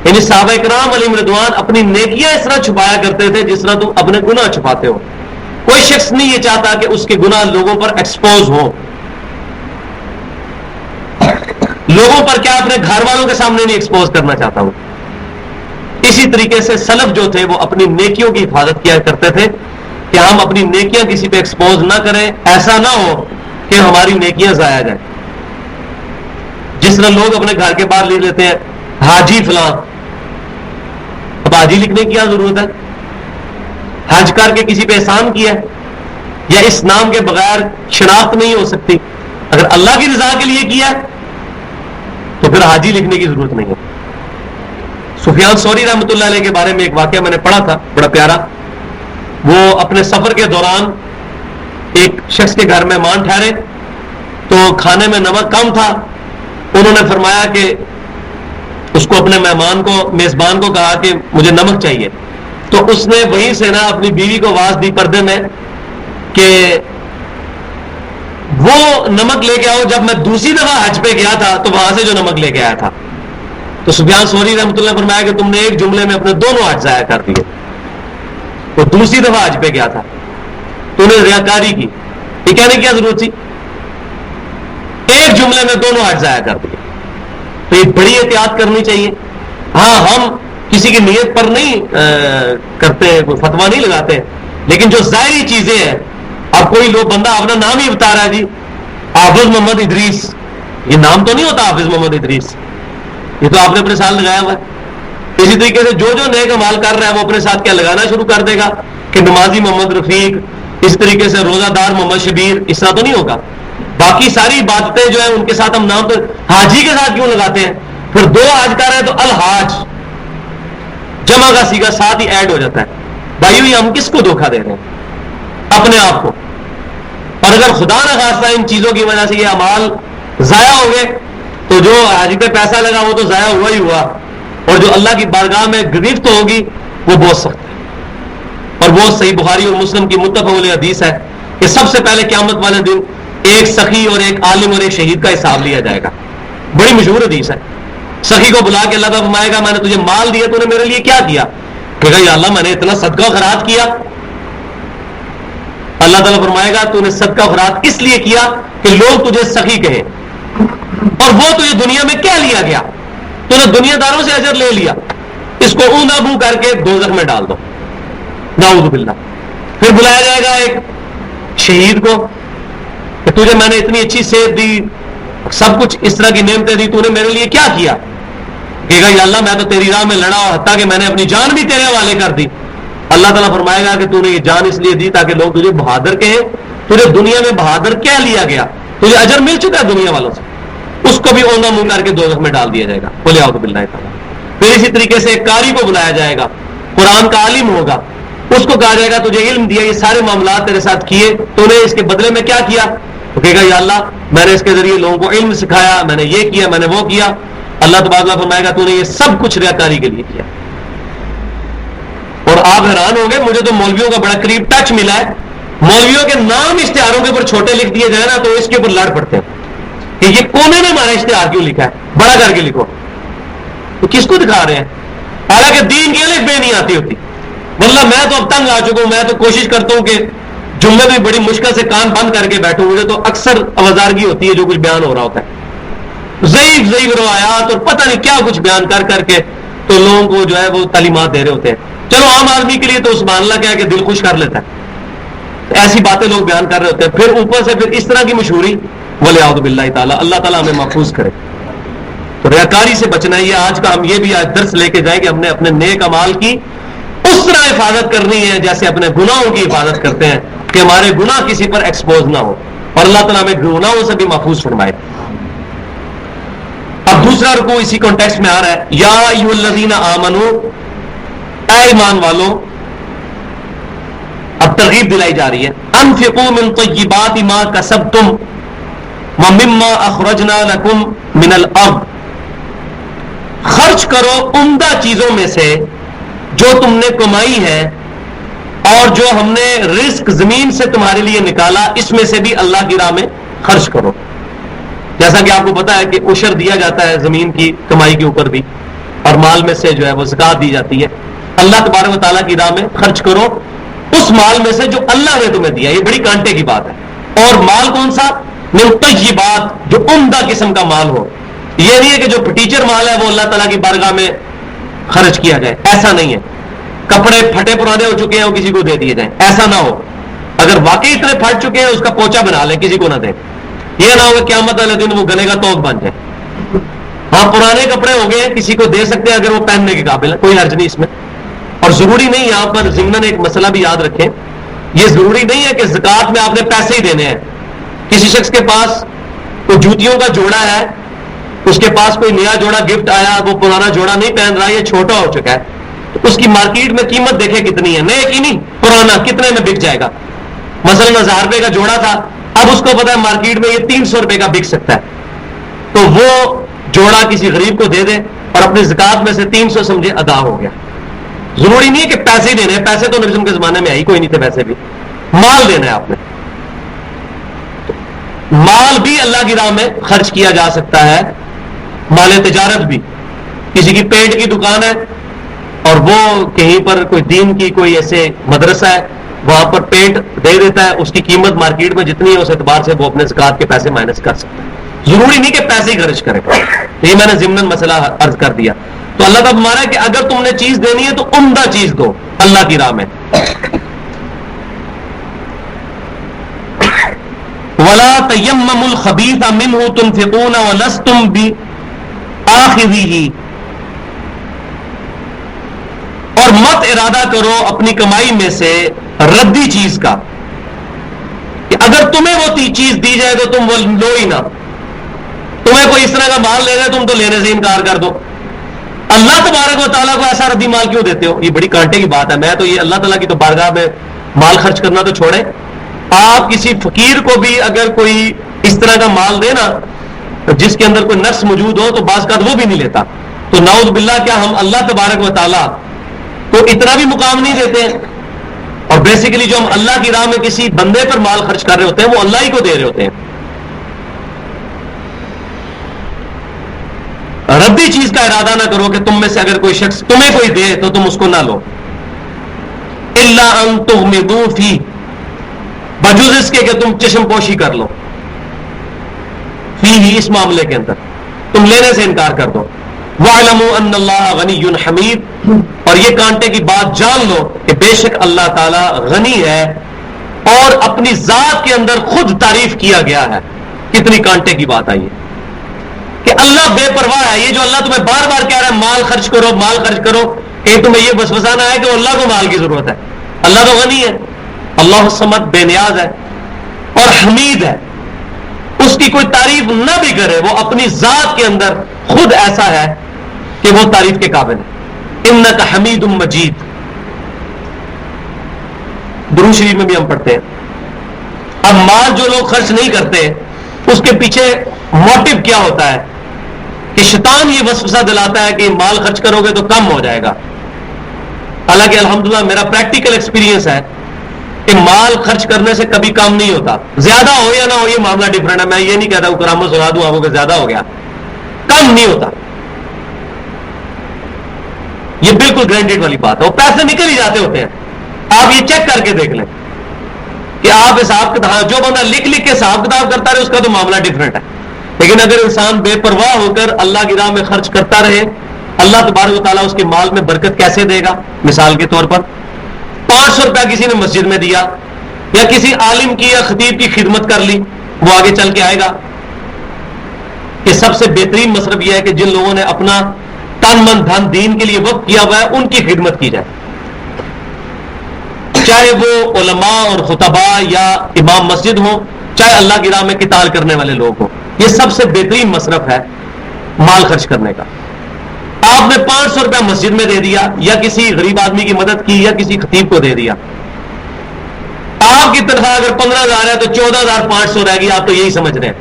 یعنی صحابہ کرام علیہم رضوان اپنی نیکیاں اس طرح چھپایا کرتے تھے جس طرح تم اپنے گناہ چھپاتے ہو. کوئی شخص نہیں یہ چاہتا کہ اس کے گناہ لوگوں پر ایکسپوز ہوں. لوگوں پر کیا، اپنے گھر والوں کے سامنے نہیں ایکسپوز کرنا چاہتا ہوں. اسی طریقے سے سلف جو تھے وہ اپنی نیکیوں کی حفاظت کیا کرتے تھے کہ ہم اپنی نیکیاں کسی پہ ایکسپوز نہ کریں، ایسا نہ ہو کہ ہماری نیکیاں ضائع جائیں. جس طرح لوگ اپنے گھر کے باہر لکھ لیتے ہیں حاجی فلاں. اب حاجی لکھنے کی کیا ضرورت ہے؟ حج کر کے کسی پہ احسان کیا ہے، یا اس نام کے بغیر شناخت نہیں ہو سکتی. اگر اللہ کی رضا کے لیے کیا ہے تو پھر حاجی لکھنے کی ضرورت نہیں ہے. سفیان ثوری رحمۃ اللہ علیہ کے بارے میں ایک واقعہ میں نے پڑھا تھا بڑا پیارا. وہ اپنے سفر کے دوران ایک شخص کے گھر مہمان ٹھہرے تو کھانے میں نمک کم تھا. انہوں نے فرمایا کہ اس کو اپنے مہمان کو، میزبان کو کہا کہ مجھے نمک چاہیے. تو اس نے وہیں سے نا اپنی بیوی کو آواز دی پردے میں کہ وہ نمک لے کے آؤ جب میں دوسری دفعہ حج پہ گیا تھا تو وہاں سے جو نمک لے کے آیا تھا. تو سفیان ثوری رحمۃ اللہ نے فرمایا کہ تم نے ایک جملے میں اپنے دونوں حج ضائع کر دیے. وہ دوسری دفعہ حج پہ گیا تھا تو نے ریاکاری کی. یہ کہنے کی کیا ضرورت تھی؟ ایک جملے میں دونوں حج ضائع کر دیے. تو یہ بڑی احتیاط کرنی چاہیے. ہاں ہم کسی کی نیت پر نہیں کرتے، فتوا نہیں لگاتے، لیکن جو ظاہری چیزیں ہیں، اب کوئی لوگ بندہ اپنا نام ہی بتا رہا ہے، جی حافظ محمد ادریس، یہ نام تو نہیں ہوتا حافظ محمد ادریس، یہ تو آپ نے اپنے ساتھ لگایا ہوا ہے. اسی طریقے سے جو نیک عمال کر رہا ہے وہ اپنے ساتھ کیا لگانا شروع کر دے گا کہ نمازی محمد رفیق، اس طریقے سے روزہ دار محمد شبیر، اس طرح تو نہیں ہوگا. باقی ساری عبادتیں جو ہیں ان کے ساتھ ہم نام تو حاجی کے ساتھ کیوں لگاتے ہیں؟ پھر دو حج کر رہے ہیں تو الحاج جمع کا سیگا ساتھ ہی ایڈ ہو جاتا ہے. بھائیو یہ ہم کس کو دھوکہ دے رہے ہیں؟ اپنے آپ کو. اور اگر خدا نہ خواستہ ان چیزوں کی وجہ سے یہ اعمال ضائع ہو گئے تو جو حاجی پہ پیسہ لگا وہ تو ضائع ہوا ہی ہوا، اور جو اللہ کی بارگاہ میں گرفت ہوگی وہ بہت سخت ہے. اور وہ صحیح بخاری اور مسلم کی متفق علیہ حدیث ہے کہ سب سے پہلے قیامت والے دن ایک سخی اور ایک عالم اور ایک شہید کا حساب لیا جائے گا. بڑی مشہور حدیث ہے. سخی کو بلا کے اللہ تعالیٰ فرمائے گا میں نے تجھے مال دیا، تو نے میرے لیے کیا کیا؟ کہ یا اللہ میں نے اتنا صدقہ خیرات کیا. اللہ تعالیٰ فرمائے گا تو نے صدقہ خیرات اس لیے کیا کہ لوگ تجھے سخی کہیں، اور وہ تجھے دنیا میں کیا لیا گیا؟ تو نے دنیا داروں سے اجر لے لیا. اس کو اوندا بو کر کے دوزخ میں ڈال دو، نعوذ باللہ. پھر بلایا جائے گا ایک شہید کو کہ تجھے میں نے اتنی اچھی صحت دی، سب کچھ اس طرح کی نعمتیں دی، تو نے میرے لیے کیا کیا؟ کہے گا یا اللہ میں تو تیری راہ میں لڑا، اور حتیٰ کہ میں نے اپنی جان بھی تیرے حوالے کر دی. اللہ تعالیٰ فرمائے گا کہ تو نے یہ جان اس لیے دی تاکہ لوگ تجھے بہادر کہیں. تجھے دنیا میں بہادر کیا لیا گیا؟ تجھے اجر مل چکا ہے دنیا والوں سے، اس کو بھی اوندا منہ کر کے دوزخ میں ڈال دیا جائے گا. بولے اعوذ باللہ تعالیٰ. پھر اسی طریقے سے ایک قاری کو بلایا جائے گا، قرآن کا عالم ہوگا، اس کو کہا جائے گا تجھے علم دیا، یہ سارے معاملات تیرے ساتھ کیے، تو نے اس کے بدلے میں کیا کیا؟ تو کہے گا یا اللہ میں نے اس کے ذریعے لوگوں کو علم سکھایا، میں نے یہ کیا، میں نے وہ کیا. اللہ تبارک و تعالیٰ فرمائے گا تو نے یہ سب کچھ ریاکاری کے لیے کیا. اور آپ حیران ہوں گے، مجھے تو مولویوں کا بڑا قریب ٹچ ملا ہے. مولویوں کے نام اشتہاروں کے اوپر چھوٹے لکھ دیے جائے نا تو اس کے اوپر لڑ پڑتے ہیں کہ یہ کونے میں ہمارا اشتہار کیوں لکھا ہے، بڑا کر کے لکھو. تو کس کو دکھا رہے ہیں؟ حالانکہ دین کی الف بے نہیں آتی ہوتی. واللہ میں تو اب تنگ آ چکا ہوں، میں تو کوشش کرتا ہوں کہ جملے میں بڑی مشکل سے کان بند کر کے بیٹھوں، مجھے تو اکثر آوازارگی ہوتی ہے جو کچھ بیان ہو رہا ہوتا ہے، ضعیف ضعیف روایات اور پتہ نہیں کیا کچھ بیان کر کر کے تو لوگوں کو جو ہے وہ تعلیمات دے رہے ہوتے ہیں. چلو عام آدمی کے لیے تو سبحان اللہ کیا ہے کہ دل خوش کر لیتا ہے، ایسی باتیں لوگ بیان کر رہے ہوتے ہیں، پھر اوپر سے پھر اس طرح کی مشہوری، ولیعوذ باللہ تعالیٰ، اللہ تعالیٰ ہمیں محفوظ کرے. تو ریاکاری سے بچنا ہے. یہ آج کا ہم یہ بھی آج درس لے کے جائیں کہ ہم نے اپنے نیک اعمال کی اس طرح حفاظت کرنی ہے جیسے اپنے گناہوں کی حفاظت کرتے ہیں، کہ ہمارے گناہ کسی پر ایکسپوز نہ ہو، اور اللہ تعالیٰ ہمیں گناہوں سے بھی محفوظ فرمائے. اب دوسرا رکوع اسی کانٹیکسٹ میں آ رہا ہے، یا ایھا الذین آمنو، اے ایمان والو. اب ترغیب دلائی جا رہی ہے، انفقوا من طیبات ما کسبتم ومما اخرجنا لکم من الارض، خرچ کرو عمدہ چیزوں میں سے جو تم نے کمائی ہے اور جو ہم نے رزق زمین سے تمہارے لیے نکالا، اس میں سے بھی اللہ کی راہ میں خرچ کرو. جیسا کہ آپ کو پتا ہے کہ عشر دیا جاتا ہے زمین کی کمائی کے اوپر بھی، اور مال میں سے جو ہے وہ زکوٰۃ دی جاتی ہے. اللہ تبارک و تعالیٰ کی راہ میں خرچ کرو اس مال میں سے جو اللہ نے تمہیں دیا. یہ بڑی کانٹے کی بات ہے. اور مال کون سا؟ من طیبات، جو عمدہ قسم کا مال ہو. یہ نہیں ہے کہ جو ٹیچر مال ہے وہ اللہ تعالیٰ کی بارگاہ میں خرچ کیا جائے، ایسا نہیں ہے. کپڑے پھٹے پرانے ہو چکے ہیں وہ کسی کو دے دیے جائیں، ایسا نہ ہو. اگر واقعی اتنے پھٹ چکے ہیں اس کا پوچا بنا لیں، کسی کو نہ دیں. یہ نہ ہو کہ قیامت والے دن وہ گلے کا توق بن جائے. ہاں پرانے کپڑے ہو گئے کسی کو دے سکتے ہیں اگر وہ پہننے کے قابل ہے، کوئی حرج نہیں اس میں. اور ضروری نہیں، یہاں پر ضمن ایک مسئلہ بھی یاد رکھیں، یہ ضروری نہیں ہے کہ زکوٰۃ میں آپ نے پیسے ہی دینے ہیں. کسی شخص کے پاس کوئی جوتیوں کا جوڑا ہے، اس کے پاس کوئی نیا جوڑا گفٹ آیا، وہ پرانا جوڑا نہیں پہن رہا، یہ چھوٹا ہو چکا ہے، تو اس کی مارکیٹ میں قیمت دیکھے کتنی ہے، نئے کی نہیں، پرانا کتنے میں بک جائے گا. مثلا 1000 روپے کا جوڑا تھا، اب اس کو پتا ہے مارکیٹ میں یہ 300 روپے کا بک سکتا ہے، تو وہ جوڑا کسی غریب کو دے دے اور اپنی زکوٰۃ میں سے 300 سمجھے ادا ہو گیا. ضروری نہیں ہے کہ پیسے ہی دینے ہیں، پیسے تو نبی کے زمانے میں آئی کوئی نہیں تھے، پیسے بھی مال دینا ہے آپ نے. مال بھی اللہ کی راہ میں خرچ کیا جا سکتا ہے، مال تجارت بھی. کسی کی پینٹ کی دکان ہے اور وہ کہیں پر کوئی دین کی کوئی ایسے مدرسہ ہے، وہاں پر پینٹ دے دیتا ہے، اس کی قیمت مارکیٹ میں جتنی ہے اس اعتبار سے وہ اپنے زکوٰۃ کے پیسے مائنس کر سکتا ہے. ضروری نہیں کہ پیسے ہی خرچ کرے. یہ میں نے ضمن مسئلہ عرض کر دیا. تو اللہ تعالیٰ ہمارا ہے کہ اگر تم نے چیز دینی ہے تو عمدہ چیز دو اللہ کی راہ میں. وَلَا تَيَمَّمُوا الْخَبِيثَ مِنْهُ تُنْفِقُونَ وَلَسْتُمْ بِآخِذِهِ، اور مت ارادہ کرو اپنی کمائی میں سے ردی چیز کا، کہ اگر تمہیں وہ چیز دی جائے تو تم وہ لو ہی نہ. تمہیں کوئی اس طرح کا مال لے رہے تم تو لینے سے انکار کر دو. اللہ تبارک و تعالیٰ کو ایسا ردی مال کیوں دیتے ہو؟ یہ بڑی کانٹے کی بات ہے. میں تو یہ اللہ تعالیٰ کی تو بارگاہ میں مال خرچ کرنا تو چھوڑیں، آپ کسی فقیر کو بھی اگر کوئی اس طرح کا مال دے نا جس کے اندر کوئی نقص موجود ہو تو بعض کا وہ بھی نہیں لیتا. تو نعوذ باللہ کیا ہم اللہ تبارک و تعالیٰ کو اتنا بھی مقام نہیں دیتے ہیں؟ اور بیسیکلی جو ہم اللہ کی راہ میں کسی بندے پر مال خرچ کر رہے ہوتے ہیں وہ اللہ ہی کو دے رہے ہوتے ہیں. ردی چیز کا ارادہ نہ کرو کہ تم میں سے اگر کوئی شخص تمہیں کوئی دے تو تم اس کو نہ لو. الا ان تغمضوا فی، بجوز اس کے کہ تم چشم پوشی کر لو، فی ہی اس معاملے کے اندر تم لینے سے انکار کر دو. وَاعْلَمُوا أَنَّ اللَّهَ غَنِيٌّ حَمِيدٌ، اور یہ کانٹے کی بات جان لو کہ بے شک اللہ تعالیٰ غنی ہے اور اپنی ذات کے اندر خود تعریف کیا گیا ہے. کتنی کانٹے کی بات آئی ہے کہ اللہ بے پرواہ ہے. یہ جو اللہ تمہیں بار بار کہہ رہا ہے مال خرچ کرو مال خرچ کرو، کہ تمہیں یہ وسوسہ نہ ہے کہ اللہ کو مال کی ضرورت ہے. اللہ تو غنی ہے، اللہ الصمد بے نیاز ہے اور حمید ہے. اس کی کوئی تعریف نہ بھی کرے، وہ اپنی ذات کے اندر خود ایسا ہے کہ وہ تعریف کے قابل ہے. انک حمید مجید، درود شریف میں بھی ہم پڑھتے ہیں. اب مال جو لوگ خرچ نہیں کرتے اس کے پیچھے موٹیو کیا ہوتا ہے کہ شیطان یہ وسوسہ دلاتا ہے کہ مال خرچ کرو گے تو کم ہو جائے گا. حالانکہ الحمدللہ میرا پریکٹیکل ایکسپیرینس ہے کہ مال خرچ کرنے سے کبھی کم نہیں ہوتا. زیادہ ہو یا نہ ہو یہ معاملہ ڈفرینٹ ہے. میں یہ نہیں کہتا ہوں کرامت سنا دوں آپ کو کہ زیادہ ہو گیا، کم نہیں ہوتا. یہ بالکل گرانٹیڈ والی بات ہے. وہ پیسے نکل ہی جاتے ہوتے ہیں. آپ یہ چیک کر کے دیکھ لیں کہ آپ حساب کتاب, جو بندہ لکھ لکھ کے حساب کتاب کرتا رہے اس کا تو معاملہ ڈفرینٹ ہے. لیکن اگر انسان بے پرواہ ہو کر اللہ کی راہ میں خرچ کرتا رہے, اللہ تبارک و تعالیٰ اس کے مال میں برکت کیسے دے گا. مثال کے طور پر 500 روپیہ کسی نے مسجد میں دیا, یا کسی عالم کی یا خطیب کی خدمت کر لی, وہ آگے چل کے آئے گا کہ سب سے بہترین مصرف یہ ہے کہ جن لوگوں نے اپنا تن من دھن دین کے لیے وقف کیا ہوا ہے ان کی خدمت کی جائے, چاہے وہ علماء اور خطباء یا امام مسجد ہوں, چاہے اللہ کی راہ میں قتال کرنے والے لوگ ہوں. یہ سب سے بہترین مصرف ہے مال خرچ کرنے کا. آپ نے 500 روپیہ مسجد میں دے دیا, یا کسی غریب آدمی کی مدد کی, یا کسی خطیب کو دے دیا. آپ کی تنخواہ اگر 15,000 ہے تو 14,500 رہ گی, آپ تو یہی سمجھ رہے ہیں.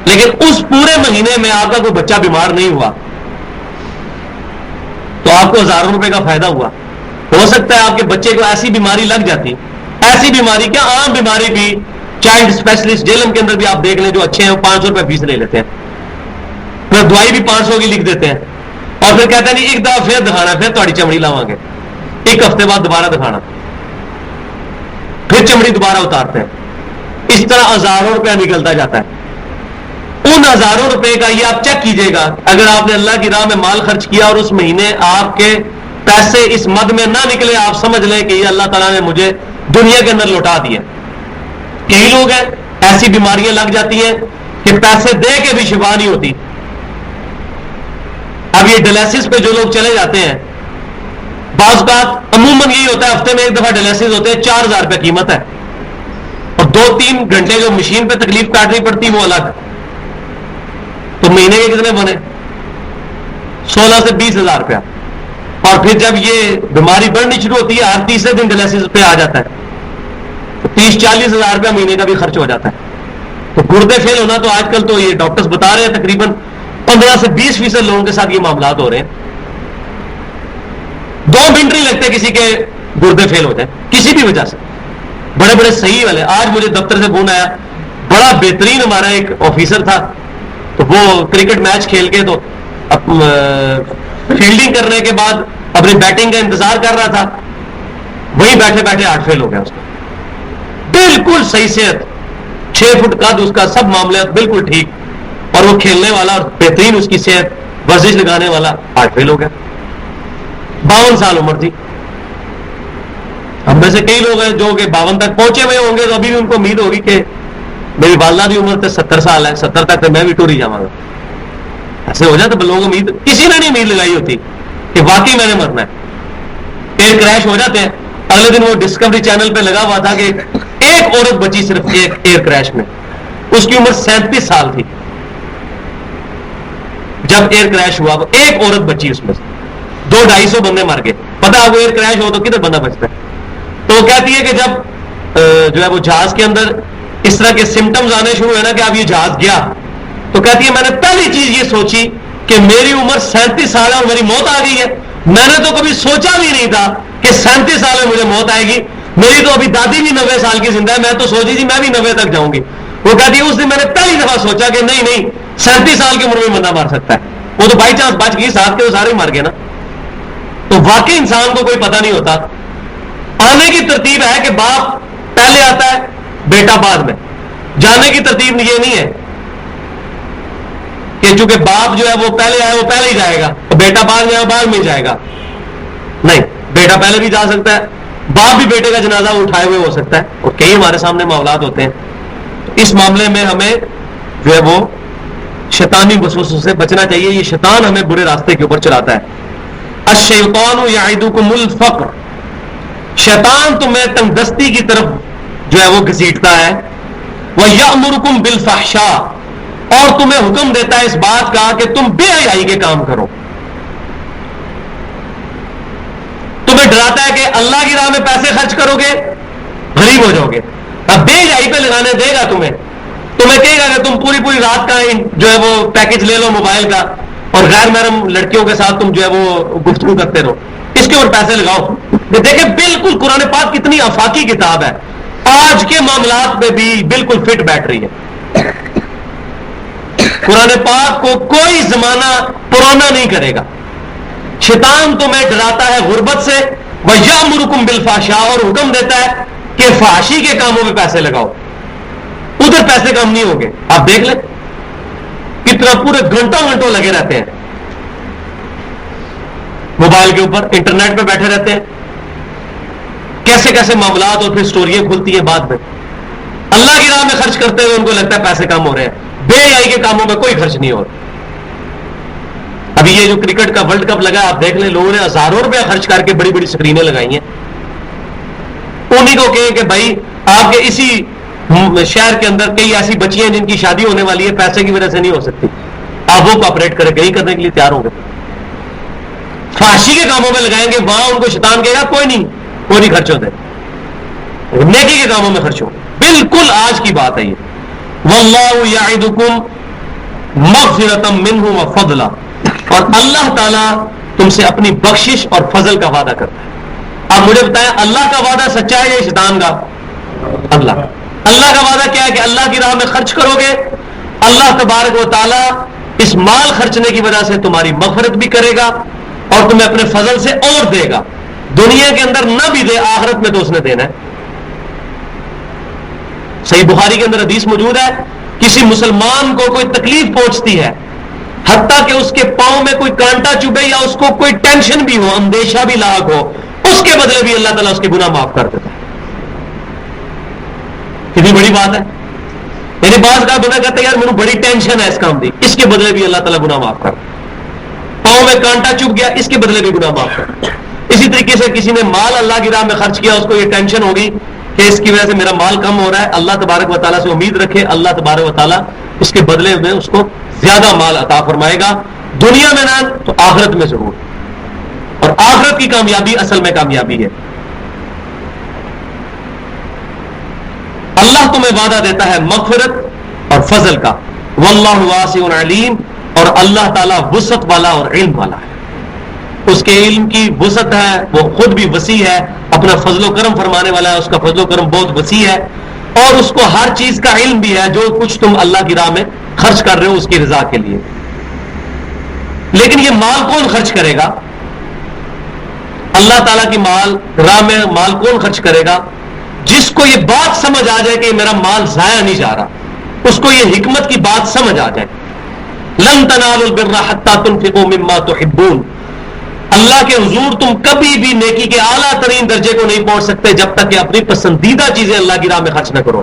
لیکن اس پورے مہینے میں آپ کا کوئی بچہ بیمار نہیں ہوا تو آپ کو ہزاروں روپے کا فائدہ ہوا. ہو سکتا ہے آپ کے بچے کو ایسی بیماری لگ جاتی, ایسی بیماری کیا عام بیماری بھی, چائلڈ اسپیشلسٹ جیلم کے اندر بھی آپ دیکھ لیں جو اچھے ہیں, وہ 500 روپے فیس لے لیتے ہیں, پھر دوائی بھی 500 کی لکھ دیتے ہیں, اور پھر کہتے ہیں نہیں ایک دفعہ پھر دکھانا, پھر تھوڑی چمڑی لاؤں گے, ایک ہفتے بعد دوبارہ دکھانا, پھر چمڑی دوبارہ اتارتے ہیں. اس طرح ہزاروں روپیہ نکلتا جاتا ہے. ان ہزاروں روپے کا یہ آپ چیک کیجئے گا, اگر آپ نے اللہ کی راہ میں مال خرچ کیا اور اس مہینے آپ کے پیسے اس مد میں نہ نکلے, آپ سمجھ لیں کہ یہ اللہ تعالیٰ نے مجھے دنیا کے اندر لوٹا دیا. کئی لوگ ہیں ایسی بیماریاں لگ جاتی ہیں کہ پیسے دے کے بھی شفا نہیں ہوتی. اب یہ ڈیلیسس پہ جو لوگ چلے جاتے ہیں, بعض بات عموماً یہی ہوتا ہے ہفتے میں ایک دفعہ ڈیلیسس ہوتے ہیں, 4,000 روپے قیمت ہے, اور 2-3 گھنٹے جو مشین پہ تکلیف کاٹنی پڑتی وہ الگ. تو مہینے کے کتنے بنے؟ 16 سے 20,000 روپیہ. اور پھر جب یہ بیماری بڑھنی شروع ہوتی ہے, ہر تیسرے دن ڈیلیسس پہ آ جاتا ہے, تو 30-40,000 روپیہ مہینے کا بھی خرچ ہو جاتا ہے. تو گردے فیل ہونا تو آج کل تو یہ ڈاکٹرز بتا رہے ہیں تقریباً 15 سے 20% لوگوں کے ساتھ یہ معاملات ہو رہے ہیں. 2 منٹ نہیں لگتے کسی کے گردے فیل ہو جائیں کسی بھی وجہ سے. بڑے بڑے صحیح والے, آج مجھے دفتر سے فون آیا, بڑا بہترین ہمارا ایک آفیسر تھا, تو وہ کرکٹ میچ کھیل کے تو فیلڈنگ کرنے کے بعد اپنی بیٹنگ کا انتظار کر رہا تھا, وہیں بیٹھے بیٹھے ہارٹ فیل ہو گیا اس کا. بالکل صحیح صحت, 6 فٹ قد اس کا, سب معاملات بالکل ٹھیک, اور وہ کھیلنے والا اور بہترین اس کی صحت, ورزش لگانے والا, ہارٹ فیل ہو گیا. 52 سال عمر تھی. ہم میں سے کئی لوگ ہیں جو کہ 52 تک پہنچے ہوئے ہوں گے, تو ابھی بھی ان کو امید ہوگی کہ میری والدہ کی عمر 70 سال ہے, 70 تک تو میں بھی ٹور ہی جاؤں گا. ایسے ہو جاتا, لوگوں امید, کسی نے نہیں امید لگائی ہوتی کہ واقعی میں نے مرنا ہے. ایئر کریش ہو جاتے ہیں. اگلے دن وہ ڈسکوری چینل پہ لگا ہوا تھا کہ ایک عورت بچی صرف ایک ایئر کریش میں, اس کی عمر 37 سال تھی جب ایئر کریش ہوا, وہ ایک عورت بچی اس میں سے, 200-250 بندے مر گئے. پتا آپ کو ایئر کریش ہو تو کدھر بندہ بچتا ہے. تو وہ کہتی ہے کہ جب جو ہے وہ جہاز کے اندر اس طرح کے سمٹمز آنے شروع ہوئے نا کہ اب یہ جہاز گیا, تو کہتی ہے میں نے پہلی چیز یہ سوچی کہ میری عمر 37 سال ہے اور میری موت آ گئی ہے. میں نے تو کبھی سوچا بھی نہیں تھا کہ 37 سال میں مجھے موت آئے گی. میری تو ابھی دادی بھی 90 سال کی زندہ ہے, میں تو سوچی تھی میں بھی 90 تک جاؤں گی. وہ کہتی ہے اس دن میں نے پہلی دفعہ سوچا کہ نہیں 37 سال کی عمر میں بندہ مر سکتا ہے. وہ تو بائی چانس بچ گئی, ساتھ کے وہ سارے مر گئے نا. تو واقعی انسان کو کوئی پتہ نہیں ہوتا. آنے کی ترتیب ہے کہ باپ پہلے آتا ہے, بیٹا بعد میں. جانے کی ترتیب یہ نہیں ہے کہ چونکہ باپ جو ہے وہ پہلے آئے وہ پہلے ہی جائے گا, بیٹا بعد میں آئے بعد میں جائے گا. نہیں, بیٹا پہلے بھی جا سکتا ہے, باپ بھی بیٹے کا جنازہ اٹھائے ہوئے ہو سکتا ہے, اور کئی ہمارے سامنے معاملات ہوتے ہیں. اس معاملے میں ہمیں جو ہے وہ شیطانی وسوسوں سے بچنا چاہیے. یہ شیطان ہمیں برے راستے کے اوپر چلاتا ہے. الشیطان یعدکم الفقر, شیطان تمہیں تنگ دستی کی طرف جو ہے وہ گھسیٹتا ہے. وَيَأْمُرُكُمْ بِالْفَحْشَاءِ, اور تمہیں حکم دیتا ہے اس بات کا کہ تم بے حیائی کے کام کرو. تمہیں ڈراتا ہے کہ اللہ کی راہ میں پیسے خرچ کرو گے غریب ہو جاؤ گے. اب بے حیائی پہ لگانے دے گا تمہیں کہے گا کہ تم پوری رات کا جو ہے وہ پیکج لے لو موبائل کا, اور غیر محرم لڑکیوں کے ساتھ تم جو ہے وہ گفتگو کرتے رہو, اس کے اوپر پیسے لگاؤ. دیکھیں بالکل قرآن پاک کتنی آفاقی کتاب ہے, آج کے معاملات میں بھی بالکل فٹ بیٹھ رہی ہے. قرآن پاک کو کوئی زمانہ پرانا نہیں کرے گا. شیطان تمہیں ڈراتا ہے غربت سے، وَيَأْمُرُكُمْ بِالْفَحْشَاءِ، اور حکم دیتا ہے کہ فحاشی کے کاموں میں پیسے لگاؤ، ادھر پیسے کم نہیں ہوں گے۔ آپ دیکھ لیں کتنا پورے گھنٹوں لگے رہتے ہیں موبائل کے اوپر، انٹرنیٹ پہ بیٹھے رہتے ہیں، کیسے کیسے معاملات اور پھر سٹوریاں کھلتی ہیں بعد میں۔ اللہ کی راہ میں خرچ کرتے ہوئے ان کو لگتا ہے پیسے کم ہو رہے ہیں، بے حیائی کے کاموں میں کوئی خرچ نہیں ہو رہا۔ ابھی یہ جو کرکٹ کا ورلڈ کپ لگا، آپ دیکھ لیں لوگوں نے ہزاروں روپیہ خرچ کر کے بڑی بڑی اسکرینیں لگائی ہیں، انہیں کو کہیں کہ بھائی آپ کے اسی شہر کے اندر کئی ایسی بچیاں جن کی شادی ہونے والی ہے، پیسے کی وجہ سے نہیں ہو سکتی، آپ وہ کوآپریٹ کریں، کہیں کرنے کے لیے تیار ہوں گے؟ فحاشی کے کاموں میں لگائیں گے، وہاں ان کو شیطان کہے گا کوئی نہیں خرچ ہوتے، نیکی کے کاموں میں خرچ ہو۔ بالکل آج کی بات ہے یہ، واللہ یعدکم مغفرۃ منہ وفضلا، اور اللہ تعالیٰ تم سے اپنی بخشش اور فضل کا وعدہ کرتا ہے۔ آپ مجھے بتائیں اللہ کا وعدہ سچا ہے یا شیطان کا؟ اللہ کا وعدہ کیا ہے کہ اللہ کی راہ میں خرچ کرو گے، اللہ تبارک و تعالیٰ اس مال خرچنے کی وجہ سے تمہاری مغفرت بھی کرے گا اور تمہیں اپنے فضل سے اور دے گا، دنیا کے اندر نہ بھی دے، آخرت میں تو اس نے دینا ہے۔ صحیح بخاری کے اندر حدیث موجود ہے، کسی مسلمان کو کوئی تکلیف پہنچتی ہے، حتیٰ کہ اس کے پاؤں میں کوئی کانٹا چبھے یا اس کو کوئی ٹینشن بھی ہو، اندیشہ بھی لاحق ہو، اس کے بدلے بھی اللہ تعالیٰ اس کے گناہ معاف کر دیتا ہے۔ کتنی بڑی بات ہے، یعنی بعض کا بندہ کہتا ہے یار مجھے بڑی ٹینشن ہے اس کام دی، اس کے بدلے بھی اللہ تعالیٰ گناہ معاف کر، پاؤں میں کانٹا چبھ گیا اس کے بدلے بھی گناہ معاف کر۔ اسی طریقے سے کسی نے مال اللہ کی راہ میں خرچ کیا، اس کو یہ ٹینشن ہوگی کہ اس کی وجہ سے میرا مال کم ہو رہا ہے، اللہ تبارک و تعالیٰ سے امید رکھے، اللہ تبارک و تعالیٰ اس کے بدلے میں اس کو زیادہ مال عطا فرمائے گا، دنیا میں نہ تو آخرت میں ضرور، اور آخرت کی کامیابی اصل میں کامیابی ہے۔ اللہ تمہیں وعدہ دیتا ہے مغفرت اور فضل کا، واللہ واسع علیم، اور اللہ تعالیٰ وسعت والا اور علم والا ہے، اس کے علم کی وسعت ہے، وہ خود بھی وسیع ہے، اپنا فضل و کرم فرمانے والا ہے، اس کا فضل و کرم بہت وسیع ہے، اور اس کو ہر چیز کا علم بھی ہے، جو کچھ تم اللہ کی راہ میں خرچ کر رہے ہو اس کی رضا کے لیے۔ لیکن یہ مال کون خرچ کرے گا؟ اللہ تعالیٰ کی راہ میں مال کون خرچ کرے گا؟ جس کو یہ بات سمجھ آ جائے کہ میرا مال ضائع نہیں جا رہا، اس کو یہ حکمت کی بات سمجھ آ جائے۔ لن تنالوا البر حتى تنفقوا مما تحبون، اللہ کے حضور تم کبھی بھی نیکی کے اعلیٰ ترین درجے کو نہیں پہنچ سکتے جب تک کہ اپنی پسندیدہ چیزیں اللہ کی راہ میں خرچ نہ کرو۔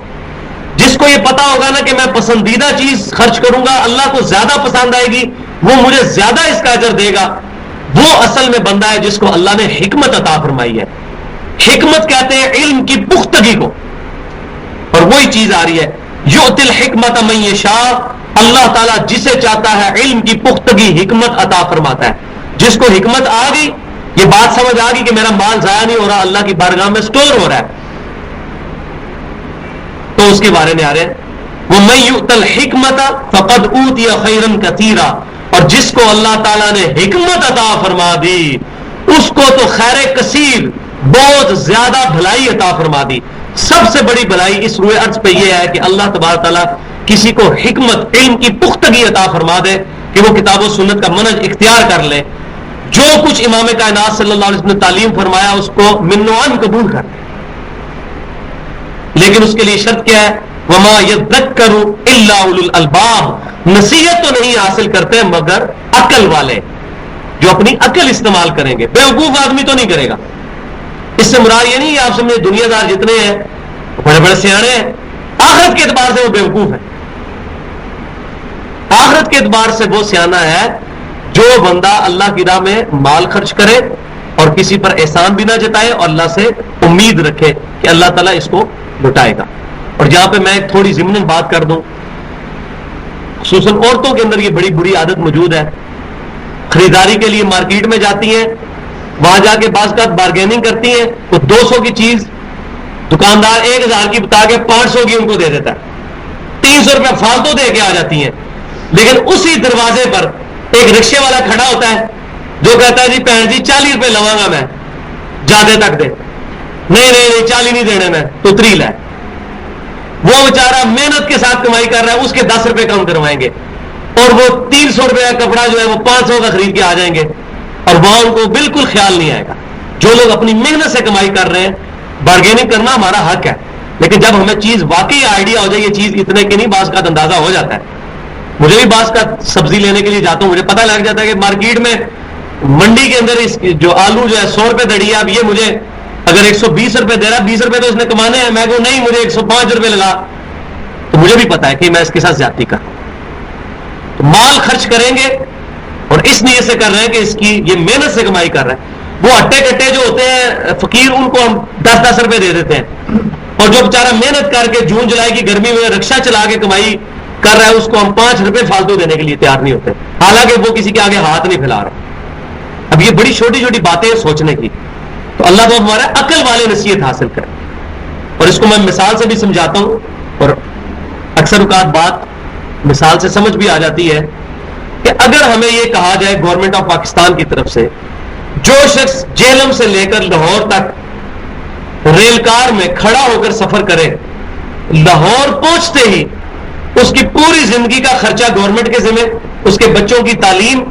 جس کو یہ پتا ہوگا نا کہ میں پسندیدہ چیز خرچ کروں گا، اللہ کو زیادہ پسند آئے گی، وہ مجھے زیادہ اس کا اجر دے گا، وہ اصل میں بندہ ہے جس کو اللہ نے حکمت عطا فرمائی ہے۔ حکمت کہتے ہیں علم کی پختگی کو، اور وہی چیز آ رہی ہے یؤتی الحکمت من یشاء، اللہ تعالیٰ جسے چاہتا ہے علم کی پختگی حکمت عطا فرماتا ہے۔ جس کو حکمت آ گئی، یہ بات سمجھ آ گئی کہ میرا مال ضائع نہیں ہو رہا، اللہ کی بارگاہ میں سٹور ہو رہا ہے، تو اس کے بارے میں آ رہے ہیں وَمَن يُؤْتَ الْحِكْمَةَ فَقَدْ أُوتِيَ خَيْرًا كَثِيرًا، اور جس کو اللہ تعالیٰ نے حکمت عطا فرما دی اس کو تو خیر کثیر، بہت زیادہ بھلائی عطا فرما دی۔ سب سے بڑی بھلائی اس روئے ارض پہ یہ ہے کہ اللہ تبارک تعالیٰ کسی کو حکمت علم کی پختگی عطا فرما دے کہ وہ کتاب و سنت کا منہج اختیار کر لے، جو کچھ امام کائنات صلی اللہ علیہ وسلم نے تعلیم فرمایا اس کو من و عن قبول کر لے۔ لیکن اس کے لیے شرط کیا ہے؟ وما یذکر الا اولو الالباب، نصیحت تو نہیں حاصل کرتے مگر عقل والے، جو اپنی عقل استعمال کریں گے، بیوقوف آدمی تو نہیں کرے گا۔ اس سے مراد یہ نہیں کہ آپ سمجھے دنیا دار جتنے ہیں بڑے بڑے سیانے ہیں، آخرت کے اعتبار سے وہ بیوقوف ہے۔ آخرت کے اعتبار سے وہ سیانا ہے جو بندہ اللہ کی راہ میں مال خرچ کرے اور کسی پر احسان بھی نہ جتائے اور اللہ سے امید رکھے کہ اللہ تعالیٰ اس کو لٹائے گا۔ اور جہاں پہ میں ایک تھوڑی ضمن بات کر دوں، خصوصاً عورتوں کے اندر یہ بڑی بری عادت موجود ہے، خریداری کے لیے مارکیٹ میں جاتی ہیں، وہاں جا کے بعض کا بارگیننگ کرتی ہیں، تو 200 کی چیز دکاندار 1000 کی بتا کے 500 کی ان کو دے دیتا ہے، 300 روپے فالتو دے کے آ جاتی ہیں۔ لیکن اسی دروازے پر ایک رکشے والا کھڑا ہوتا ہے جو کہتا ہے جی بہن جی 40 روپے لواں گا میں، جادے تک دے، نہیں 40 نہیں دینے میں تو 3 لے۔ وہ بیچارہ محنت کے ساتھ کمائی کر رہا ہے، اس کے 10 روپے کم کروائیں گے، اور وہ 300 روپے کا کپڑا جو ہے وہ 500 کا خرید کے آ جائیں گے، اور وہاں ان کو بالکل خیال نہیں آئے گا. جو لوگ اپنی محنت سے کمائی کر رہے ہیں، بارگیننگ کرنا ہمارا حق ہے، لیکن جب ہمیں چیز واقعی آئیڈیا ہو جائے یہ چیز اتنے کی نہیں، بعض کا اندازہ ہو جاتا ہے. مجھے بھی بعض کا سبزی لینے کے لیے جاتا ہوں، مجھے پتہ لگ جاتا ہے کہ مارکیٹ میں منڈی کے اندر اس جو آلو جو ہے 100 روپے دڑی ہے، اب یہ مجھے اگر 120 روپے دے رہا ہے، 20 روپے تو اس نے کمانے ہیں، میں کہوں نہیں مجھے 105 روپے لگا، تو مجھے بھی پتا ہے کہ میں اس کے ساتھ زیادتی کروں. تو مال خرچ کریں گے اور اس نیت سے کر رہے ہیں کہ اس کی یہ محنت سے کمائی کر رہے ہیں. وہ ہٹے کٹے جو ہوتے ہیں فقیر، ان کو ہم 10-10 روپے دے دیتے ہیں، اور جو بیچارہ محنت کر کے جون جولائی کی گرمی میں رکشہ چلا کے کمائی کر رہا ہے اس کو ہم 5 روپے فالتو دینے کے لیے تیار نہیں ہوتے، حالانکہ وہ کسی کے آگے ہاتھ نہیں پھیلا رہے. اب یہ بڑی چھوٹی چھوٹی باتیں سوچنے کی، تو اللہ تو ہمارا عقل والے نصیحت حاصل کرے. اور اس کو میں مثال سے بھی سمجھاتا ہوں، اور اکثر اوقات بات مثال سے سمجھ بھی آ جاتی ہے کہ اگر ہمیں یہ کہا جائے گورنمنٹ آف پاکستان کی طرف سے جو شخص جہلم سے لے کر لاہور تک ریل کار میں کھڑا ہو کر سفر کرے، لاہور پہنچتے ہی اس کی پوری زندگی کا خرچہ گورنمنٹ کے ذمہ، اس کے بچوں کی تعلیم،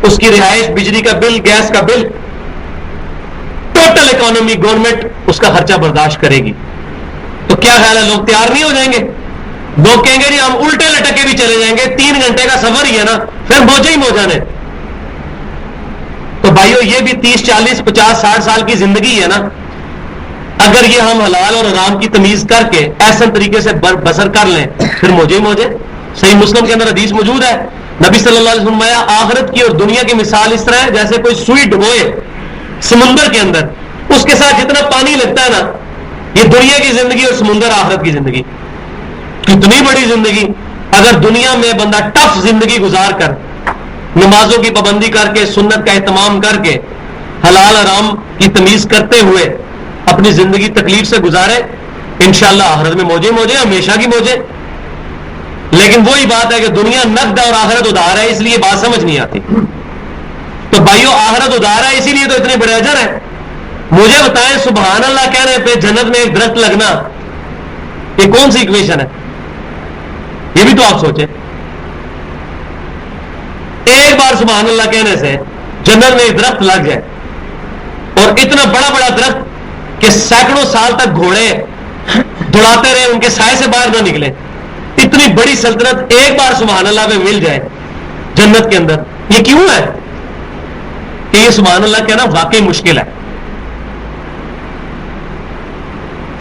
اس کی رہائش، بجلی کا بل، گیس کا بل، ٹوٹل اکانومی گورنمنٹ اس کا خرچہ برداشت کرے گی، تو کیا خیال ہے لوگ تیار نہیں ہو جائیں گے؟ لوگ کہیں گے جی ہم الٹے لٹک کے بھی چلے جائیں گے، 3 گھنٹے کا سفر ہی ہے نا، پھر موجے ہی موجانے. تو بھائیو یہ بھی 30 40 50 60 سال کی زندگی ہے نا، اگر یہ ہم حلال اور حرام کی تمیز کر کے ایسے طریقے سے بسر کر لیں پھر موجے ہی موجے. صحیح مسلم کے اندر حدیث موجود ہے، نبی صلی اللہ علیہ وسلم فرمایا آخرت کی اور دنیا کی مثال اس طرح ہے جیسے کوئی سوئی ڈبوئے سمندر کے اندر، اس کے ساتھ جتنا پانی لگتا ہے نا، یہ دنیا کی زندگی اور سمندر آخرت کی زندگی. کتنی بڑی زندگی. اگر دنیا میں بندہ ٹف زندگی گزار کر، نمازوں کی پابندی کر کے، سنت کا اہتمام کر کے، حلال حرام کی تمیز کرتے ہوئے اپنی زندگی تکلیف سے گزارے، انشاءاللہ آخرت میں موجے موجے، ہمیشہ کی موجے. لیکن وہی بات ہے کہ دنیا نقد اور آخرت ادھار ہے، اس لیے بات سمجھ نہیں آتی. تو بھائیو آخرت ادھار ہے اسی لیے تو اتنے بڑے اجر ہیں. مجھے بتائیں سبحان اللہ کہنے پہ جنت میں ایک درخت لگنا، یہ کون سی اکویشن ہے؟ یہ بھی تو آپ سوچیں. ایک بار سبحان اللہ کہنے سے جنت میں ایک درخت لگ جائے، اور اتنا بڑا بڑا درخت کہ سینکڑوں سال تک گھوڑے دوڑاتے رہے، ان کے سائے سے باہر نہ نکلے، اتنی بڑی سلطنت ایک بار سبحان اللہ پہ مل جائے جنت کے اندر. یہ کیوں ہے کہ یہ سبحان اللہ کہنا واقعی مشکل ہے.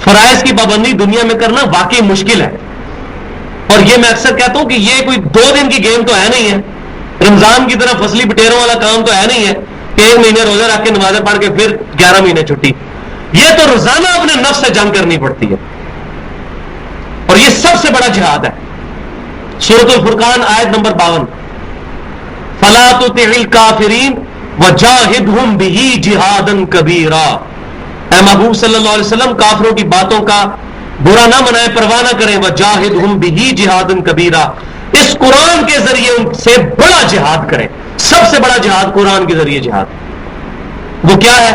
فرائض کی پابندی دنیا میں کرنا واقعی مشکل ہے. اور یہ میں اکثر کہتا ہوں کہ یہ کوئی 2 دن کی گیم تو ہے نہیں ہے، رمضان کی طرح فصلی بٹیروں والا کام تو ہے نہیں ہے کہ 1 مہینے روزہ رکھ کے نمازیں پڑھ کے پھر 11 مہینے چھٹی. یہ تو روزانہ اپنے نفس سے جنگ کرنی پڑتی ہے، اور یہ سب سے بڑا جہاد ہے. سورۃ الفرقان آیت نمبر 52، فلا تطع الکافرین وجاہدہم بہ جہادا کبیرا. اے محبوب صلی اللہ علیہ وسلم کافروں کی باتوں کا برا نہ منائے، پرواہ نہ کریں. وجاہدہم بہ جہادا کبیرا، اس قرآن کے ذریعے ان سے بڑا جہاد کریں. سب سے بڑا جہاد قرآن کے ذریعے جہاد. وہ کیا ہے؟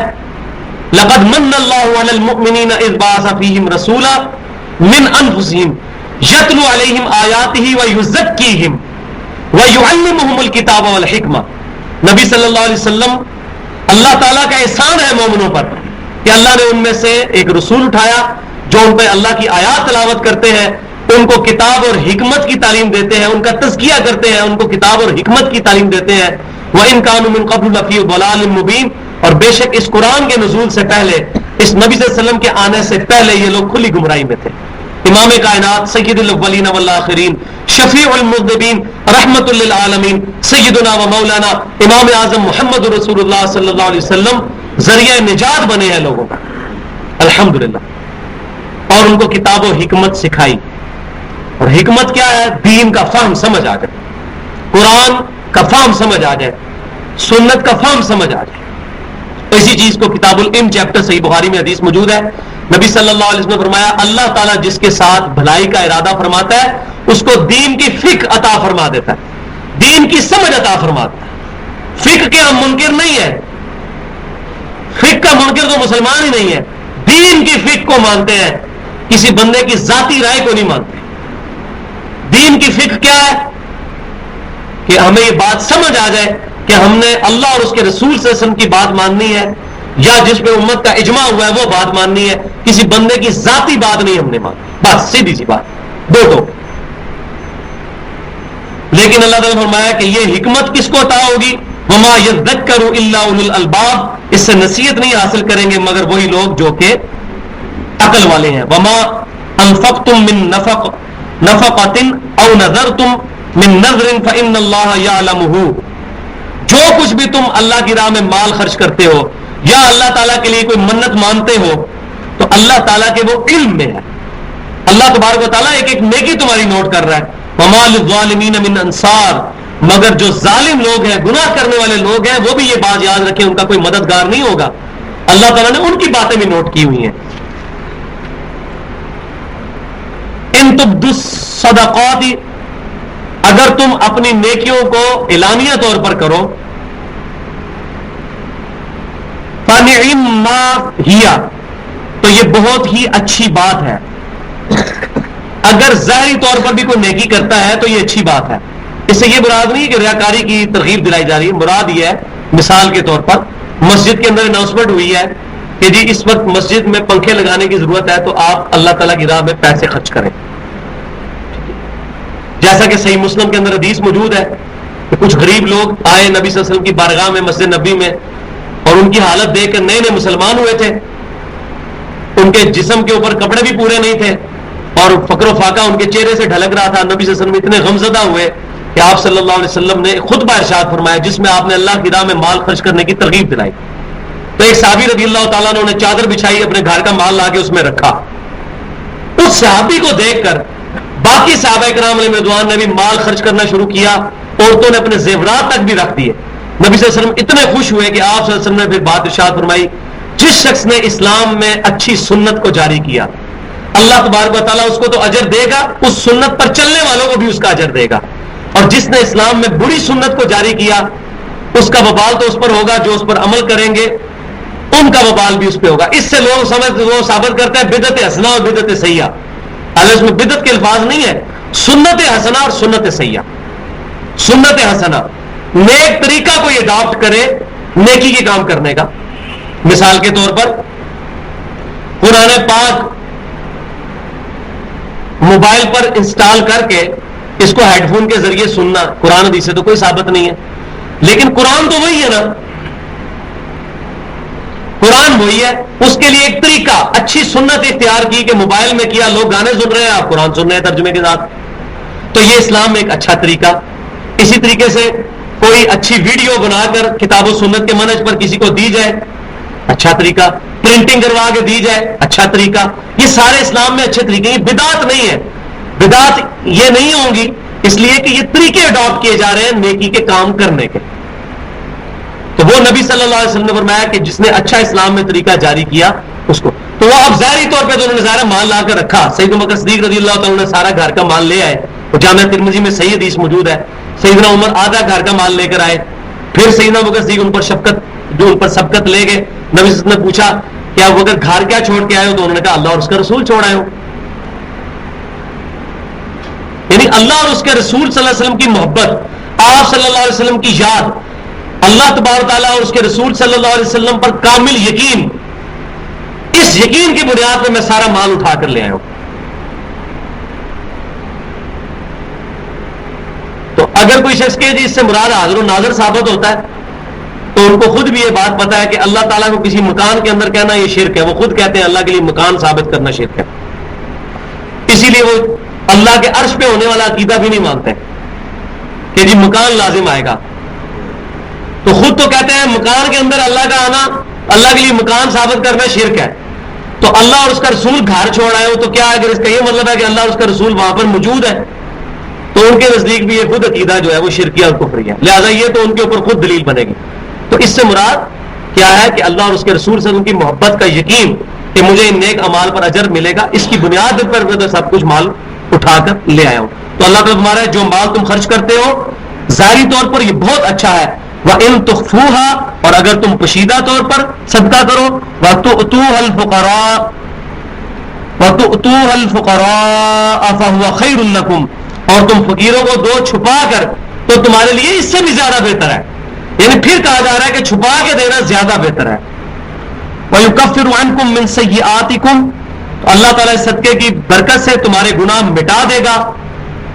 لقد من اللہ علی المؤمنین اذ بعث فیہم رسولا من انفسہم یتلو علیہم آیاتہ ویزکیہم ویعلمہم الکتاب والحکمہ. نبی صلی اللہ علیہ وسلم، اللہ تعالیٰ کا احسان ہے مومنوں پر کہ اللہ نے ان میں سے ایک رسول اٹھایا جو ان پہ اللہ کی آیات تلاوت کرتے ہیں، ان کو کتاب اور حکمت کی تعلیم دیتے ہیں، ان کا تزکیہ کرتے ہیں، ان کو کتاب اور حکمت کی تعلیم دیتے ہیں. وَإِن كَانُوا مِن قَبْلُ لَفِي ضَلَالٍ مُبِينٍ. اور بے شک اس قرآن کے نزول سے پہلے، اس نبی صلی اللہ علیہ وسلم کے آنے سے پہلے یہ لوگ کھلی گمراہی میں تھے. امام کائنات سید الاولین والآخرین، شفیع المذنبین، رحمت للعالمین، سیدنا و مولانا امام اعظم محمد رسول اللہ صلی اللہ علیہ وسلم ذریعہ نجات بنے ہیں لوگوں کا، الحمدللہ. اور ان کو کتاب و حکمت سکھائی. اور حکمت کیا ہے؟ دین کا فہم سمجھ آ جائے، قرآن کا فہم سمجھ آ جائے، سنت کا فہم سمجھ آ جائے. اسی چیز کو کتاب العلم چیپٹر صحیح بخاری میں حدیث موجود ہے. نبی صلی اللہ علیہ وسلم نے فرمایا اللہ تعالیٰ جس کے ساتھ بھلائی کا ارادہ فرماتا ہے اس کو دین کی فقہ عطا فرما دیتا ہے، دین کی سمجھ عطا فرماتا ہے. فقہ کے ہم منکر نہیں ہے، فقہ کا منکر تو مسلمان ہی نہیں ہے. دین کی فقہ کو مانتے ہیں، کسی بندے کی ذاتی رائے کو نہیں مانتے. دین کی فقہ کیا ہے؟ کہ ہمیں یہ بات سمجھ آ جائے کہ ہم نے اللہ اور اس کے رسول صلی اللہ علیہ وسلم کی بات ماننی ہے یا جس پہ امت کا اجماع ہوا ہے وہ بات ماننی ہے، کسی بندے کی ذاتی بات نہیں ہم نے مانی، بس سیدھی سی بات، دو دو۔ لیکن اللہ تعالیٰ نے فرمایا کہ یہ حکمت کس کو عطا ہوگی؟ وما یذکر الا اولو الالباب، اس سے نصیحت نہیں حاصل کریں گے مگر وہی لوگ جو کہ عقل والے ہیں۔ وما انفقتم من نفقۃ او نذرتم من نذر فان اللہ یعلمہ، جو کچھ بھی تم اللہ کی راہ میں مال خرچ کرتے ہو یا اللہ تعالیٰ کے لیے کوئی منت مانتے ہو تو اللہ تعالیٰ کے وہ علم میں ہے، اللہ تبارک و تعالیٰ ایک ایک نیکی تمہاری نوٹ کر رہا ہے۔ وما للظالمین من انصار، مگر جو ظالم لوگ ہیں، گناہ کرنے والے لوگ ہیں، وہ بھی یہ بات یاد رکھیں ان کا کوئی مددگار نہیں ہوگا، اللہ تعالیٰ نے ان کی باتیں بھی نوٹ کی ہوئی ہیں۔ ان تبدوا الصدقات، اگر تم اپنی نیکیوں کو اعلانیہ طور پر کرو، فَنِعِمَّا ہِیَ، تو یہ بہت ہی اچھی بات ہے۔ اگر ظاہری طور پر بھی کوئی نیکی کرتا ہے تو یہ اچھی بات ہے، اس سے یہ مراد نہیں کہ ریاکاری کی ترغیب دلائی جا رہی ہے، مراد یہ ہے مثال کے طور پر مسجد کے اندر اناؤنسمنٹ ہوئی ہے کہ جی اس وقت مسجد میں پنکھے لگانے کی ضرورت ہے تو آپ اللہ تعالیٰ کی راہ میں پیسے خرچ کریں، جیسا کہ صحیح مسلم کے اندر حدیث موجود ہے کہ کچھ غریب لوگ آئے نبی صلی اللہ علیہ وسلم کی بارگاہ میں مسجد نبی میں، اور ان کی حالت دیکھ کر نئے نئے مسلمان ہوئے تھے، ان کے جسم کے اوپر کپڑے بھی پورے نہیں تھے اور فقر و فاقہ ان کے چہرے سے ڈھلک رہا تھا۔ نبی صلی اللہ علیہ وسلم اتنے غمزدہ ہوئے کہ آپ صلی اللہ علیہ وسلم نے خطبہ ارشاد فرمایا جس میں آپ نے اللہ کی راہ میں مال خرچ کرنے کی ترغیب دلائی۔ تو ایک صحابی رضی اللہ تعالیٰ نے انہیں چادر بچھائی، اپنے گھر کا مال لا کے اس میں رکھا۔ اس صحابی کو دیکھ کر باقی صحابہ کرام علیہ رضوان نے بھی مال خرچ کرنا شروع کیا، عورتوں نے اپنے زیورات تک بھی رکھ دیے۔ نبی صلی اللہ علیہ وسلم اتنے خوش ہوئے کہ آپ صلی اللہ علیہ وسلم نے پھر بات ارشاد فرمائی، جس شخص نے اسلام میں اچھی سنت کو جاری کیا اللہ تبارک و تعالیٰ اس کو تو اجر دے گا، اس سنت پر چلنے والوں کو بھی اس کا اجر دے گا، اور جس نے اسلام میں بری سنت کو جاری کیا اس کا وبال تو اس پر ہوگا، جو اس پر عمل کریں گے ان کا وبال بھی اس پہ ہوگا۔ اس سے لوگ وہ ثابت کرتے ہیں بدعت حسنہ اور بدعت سیئہ، حالانکہ اس میں بدعت کے الفاظ نہیں ہے، سنت حسنہ اور سنت سیئہ۔ سنت حسنہ نیک طریقہ کوئی اڈاپٹ کرے نیکی کے کام کرنے کا، مثال کے طور پر قرآن پاک موبائل پر انسٹال کر کے اس کو ہیڈ فون کے ذریعے سننا قرآن حدیث سے تو کوئی ثابت نہیں ہے، لیکن قرآن تو وہی ہے نا، قرآن وہی ہے، اس کے لیے ایک طریقہ اچھی سنت اختیار کی کہ موبائل میں کیا، لوگ گانے سن رہے ہیں آپ قرآن سن رہے ہیں ترجمے کے ساتھ، تو یہ اسلام میں ایک اچھا طریقہ۔ اسی طریقے سے کوئی اچھی ویڈیو بنا کر کتاب و سنت کے منہج پر کسی کو دی جائے، اچھا طریقہ، پرنٹنگ کروا کے دی جائے، اچھا طریقہ، یہ سارے اسلام میں اچھے طریقے، یہ بدعت نہیں ہے، بدعت یہ نہیں ہوں گی اس لیے کہ یہ طریقے اڈاپٹ کیے جا رہے ہیں نیکی کے کام کرنے کے۔ تو وہ نبی صلی اللہ علیہ وسلم نے فرمایا کہ جس نے اچھا اسلام میں طریقہ جاری کیا اس کو، تو وہ اب ظاہری طور پہ تو انہوں نے ظاہر مال لا کر رکھا، سیدنا بکر صدیق رضی اللہ تعالیٰ نے سارا گھر کا مال لے آئے، اور جامعہ ترمذی میں صحیح حدیث موجود ہے، سیدنا عمر آدھا گھر کا مال لے کر آئے، پھر سیدنا بکر صدیق ان پر شفقت جو ان پر سبقت لے گئے، نبی صلی اللہ علیہ وسلم نے پوچھا کہ آپ اگر گھر کیا چھوڑ کے آئے ہو، تو انہوں نے کہا اللہ اور اس کا رسول چھوڑ آئے ہو، یعنی اللہ اور اس کے رسول صلی اللہ علیہ وسلم کی محبت، آپ صلی اللہ علیہ وسلم کی یاد، اللہ تبارک تعالیٰ اور اس کے رسول صلی اللہ علیہ وسلم پر کامل یقین، اس یقین کی بنیاد پہ میں سارا مال اٹھا کر لے آیا ہوں۔ تو اگر کوئی شخص کہ جی اس سے مراد حاضر و ناظر ثابت ہوتا ہے تو ان کو خود بھی یہ بات پتا ہے کہ اللہ تعالیٰ کو کسی مکان کے اندر کہنا یہ شرک ہے، وہ خود کہتے ہیں اللہ کے لیے مکان ثابت کرنا شرک ہے، اسی لیے وہ اللہ کے عرش پہ ہونے والا عقیدہ بھی نہیں مانتے کہ جی مکان لازم آئے گا، تو خود تو کہتے ہیں مکان کے اندر اللہ کا آنا، اللہ کے لیے مکان ثابت کرنا شرک ہے، تو اللہ اور اس کا رسول گھر چھوڑ آئے ہو تو کیا اگر اس کا یہ مطلب ہے کہ اللہ اور اس کا رسول وہاں پر موجود ہے، تو ان کے نزدیک بھی یہ خود عقیدہ جو ہے وہ شرکیہ اور کفری ہے، لہذا یہ تو ان کے اوپر خود دلیل بنے گی۔ تو اس سے مراد کیا ہے کہ اللہ اور اس کے رسول سے ان کی محبت کا یقین کہ مجھے ان نیک اعمال پر اجر ملے گا، اس کی بنیاد پر میں سب کچھ مال اٹھا کر لے آیا ہوں۔ تو اللہ تعالیٰ تمہارا جو مال تم خرچ کرتے ہو ظاہری طور پر یہ بہت اچھا ہے، وَإِن تُخْفُوهَا، اور اگر تم پوشیدہ طور پر صدقہ کرو، وَتُؤْتُوهَا الْفُقَرَاءَ فَهُوَ خَيْرٌ لَكُمْ، اور تم فقیروں کو دو چھپا کر تو تمہارے لیے اس سے بھی زیادہ بہتر ہے، یعنی پھر کہا جا رہا ہے کہ چھپا کے دینا زیادہ بہتر ہے. وَيُكَفِّرُ عَنْكُم مِّن سَيِّئَاتِكُم، تو اللہ تعالیٰ اس صدقے کی برکت سے تمہارے گناہ مٹا دے گا،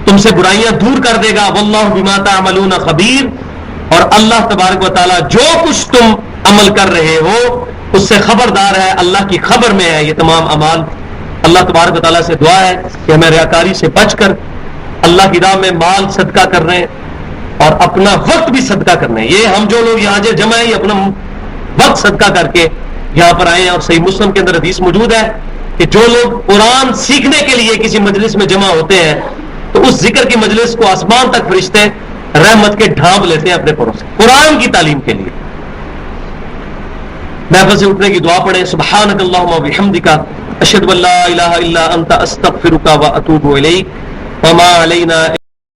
تم سے برائیاں دور کر دے گا. وَاللَّهُ بِمَا تَعْمَلُونَ خَبِيرٌ، اور اللہ تبارک و تعالیٰ جو کچھ تم عمل کر رہے ہو اس سے خبردار ہے، اللہ کی خبر میں ہے یہ تمام اعمال. اللہ تبارک و تعالیٰ سے دعا ہے کہ ہمیں ریاکاری سے بچ کر اللہ کی راہ میں مال صدقہ کر رہے ہیں اور اپنا وقت بھی صدقہ کرنا ہے. یہ ہم جو لوگ یہاں جو جمع ہیں یہ اپنا وقت صدقہ کر کے یہاں پر آئے ہیں. اور صحیح مسلم کے اندر حدیث موجود ہے کہ جو لوگ قرآن سیکھنے کے لیے کسی مجلس میں جمع ہوتے ہیں تو اس ذکر کی مجلس کو آسمان تک فرشتے رحمت کے ڈھانپ لیتے ہیں اپنے پروں سے قرآن کی تعلیم کے لیے. محفل سے اٹھنے کی دعا پڑھیں. سبحانک اللہم و بحمدک، اشہد ان لا الہ الا انت، استغفرک و اتوب الیک، وما علینا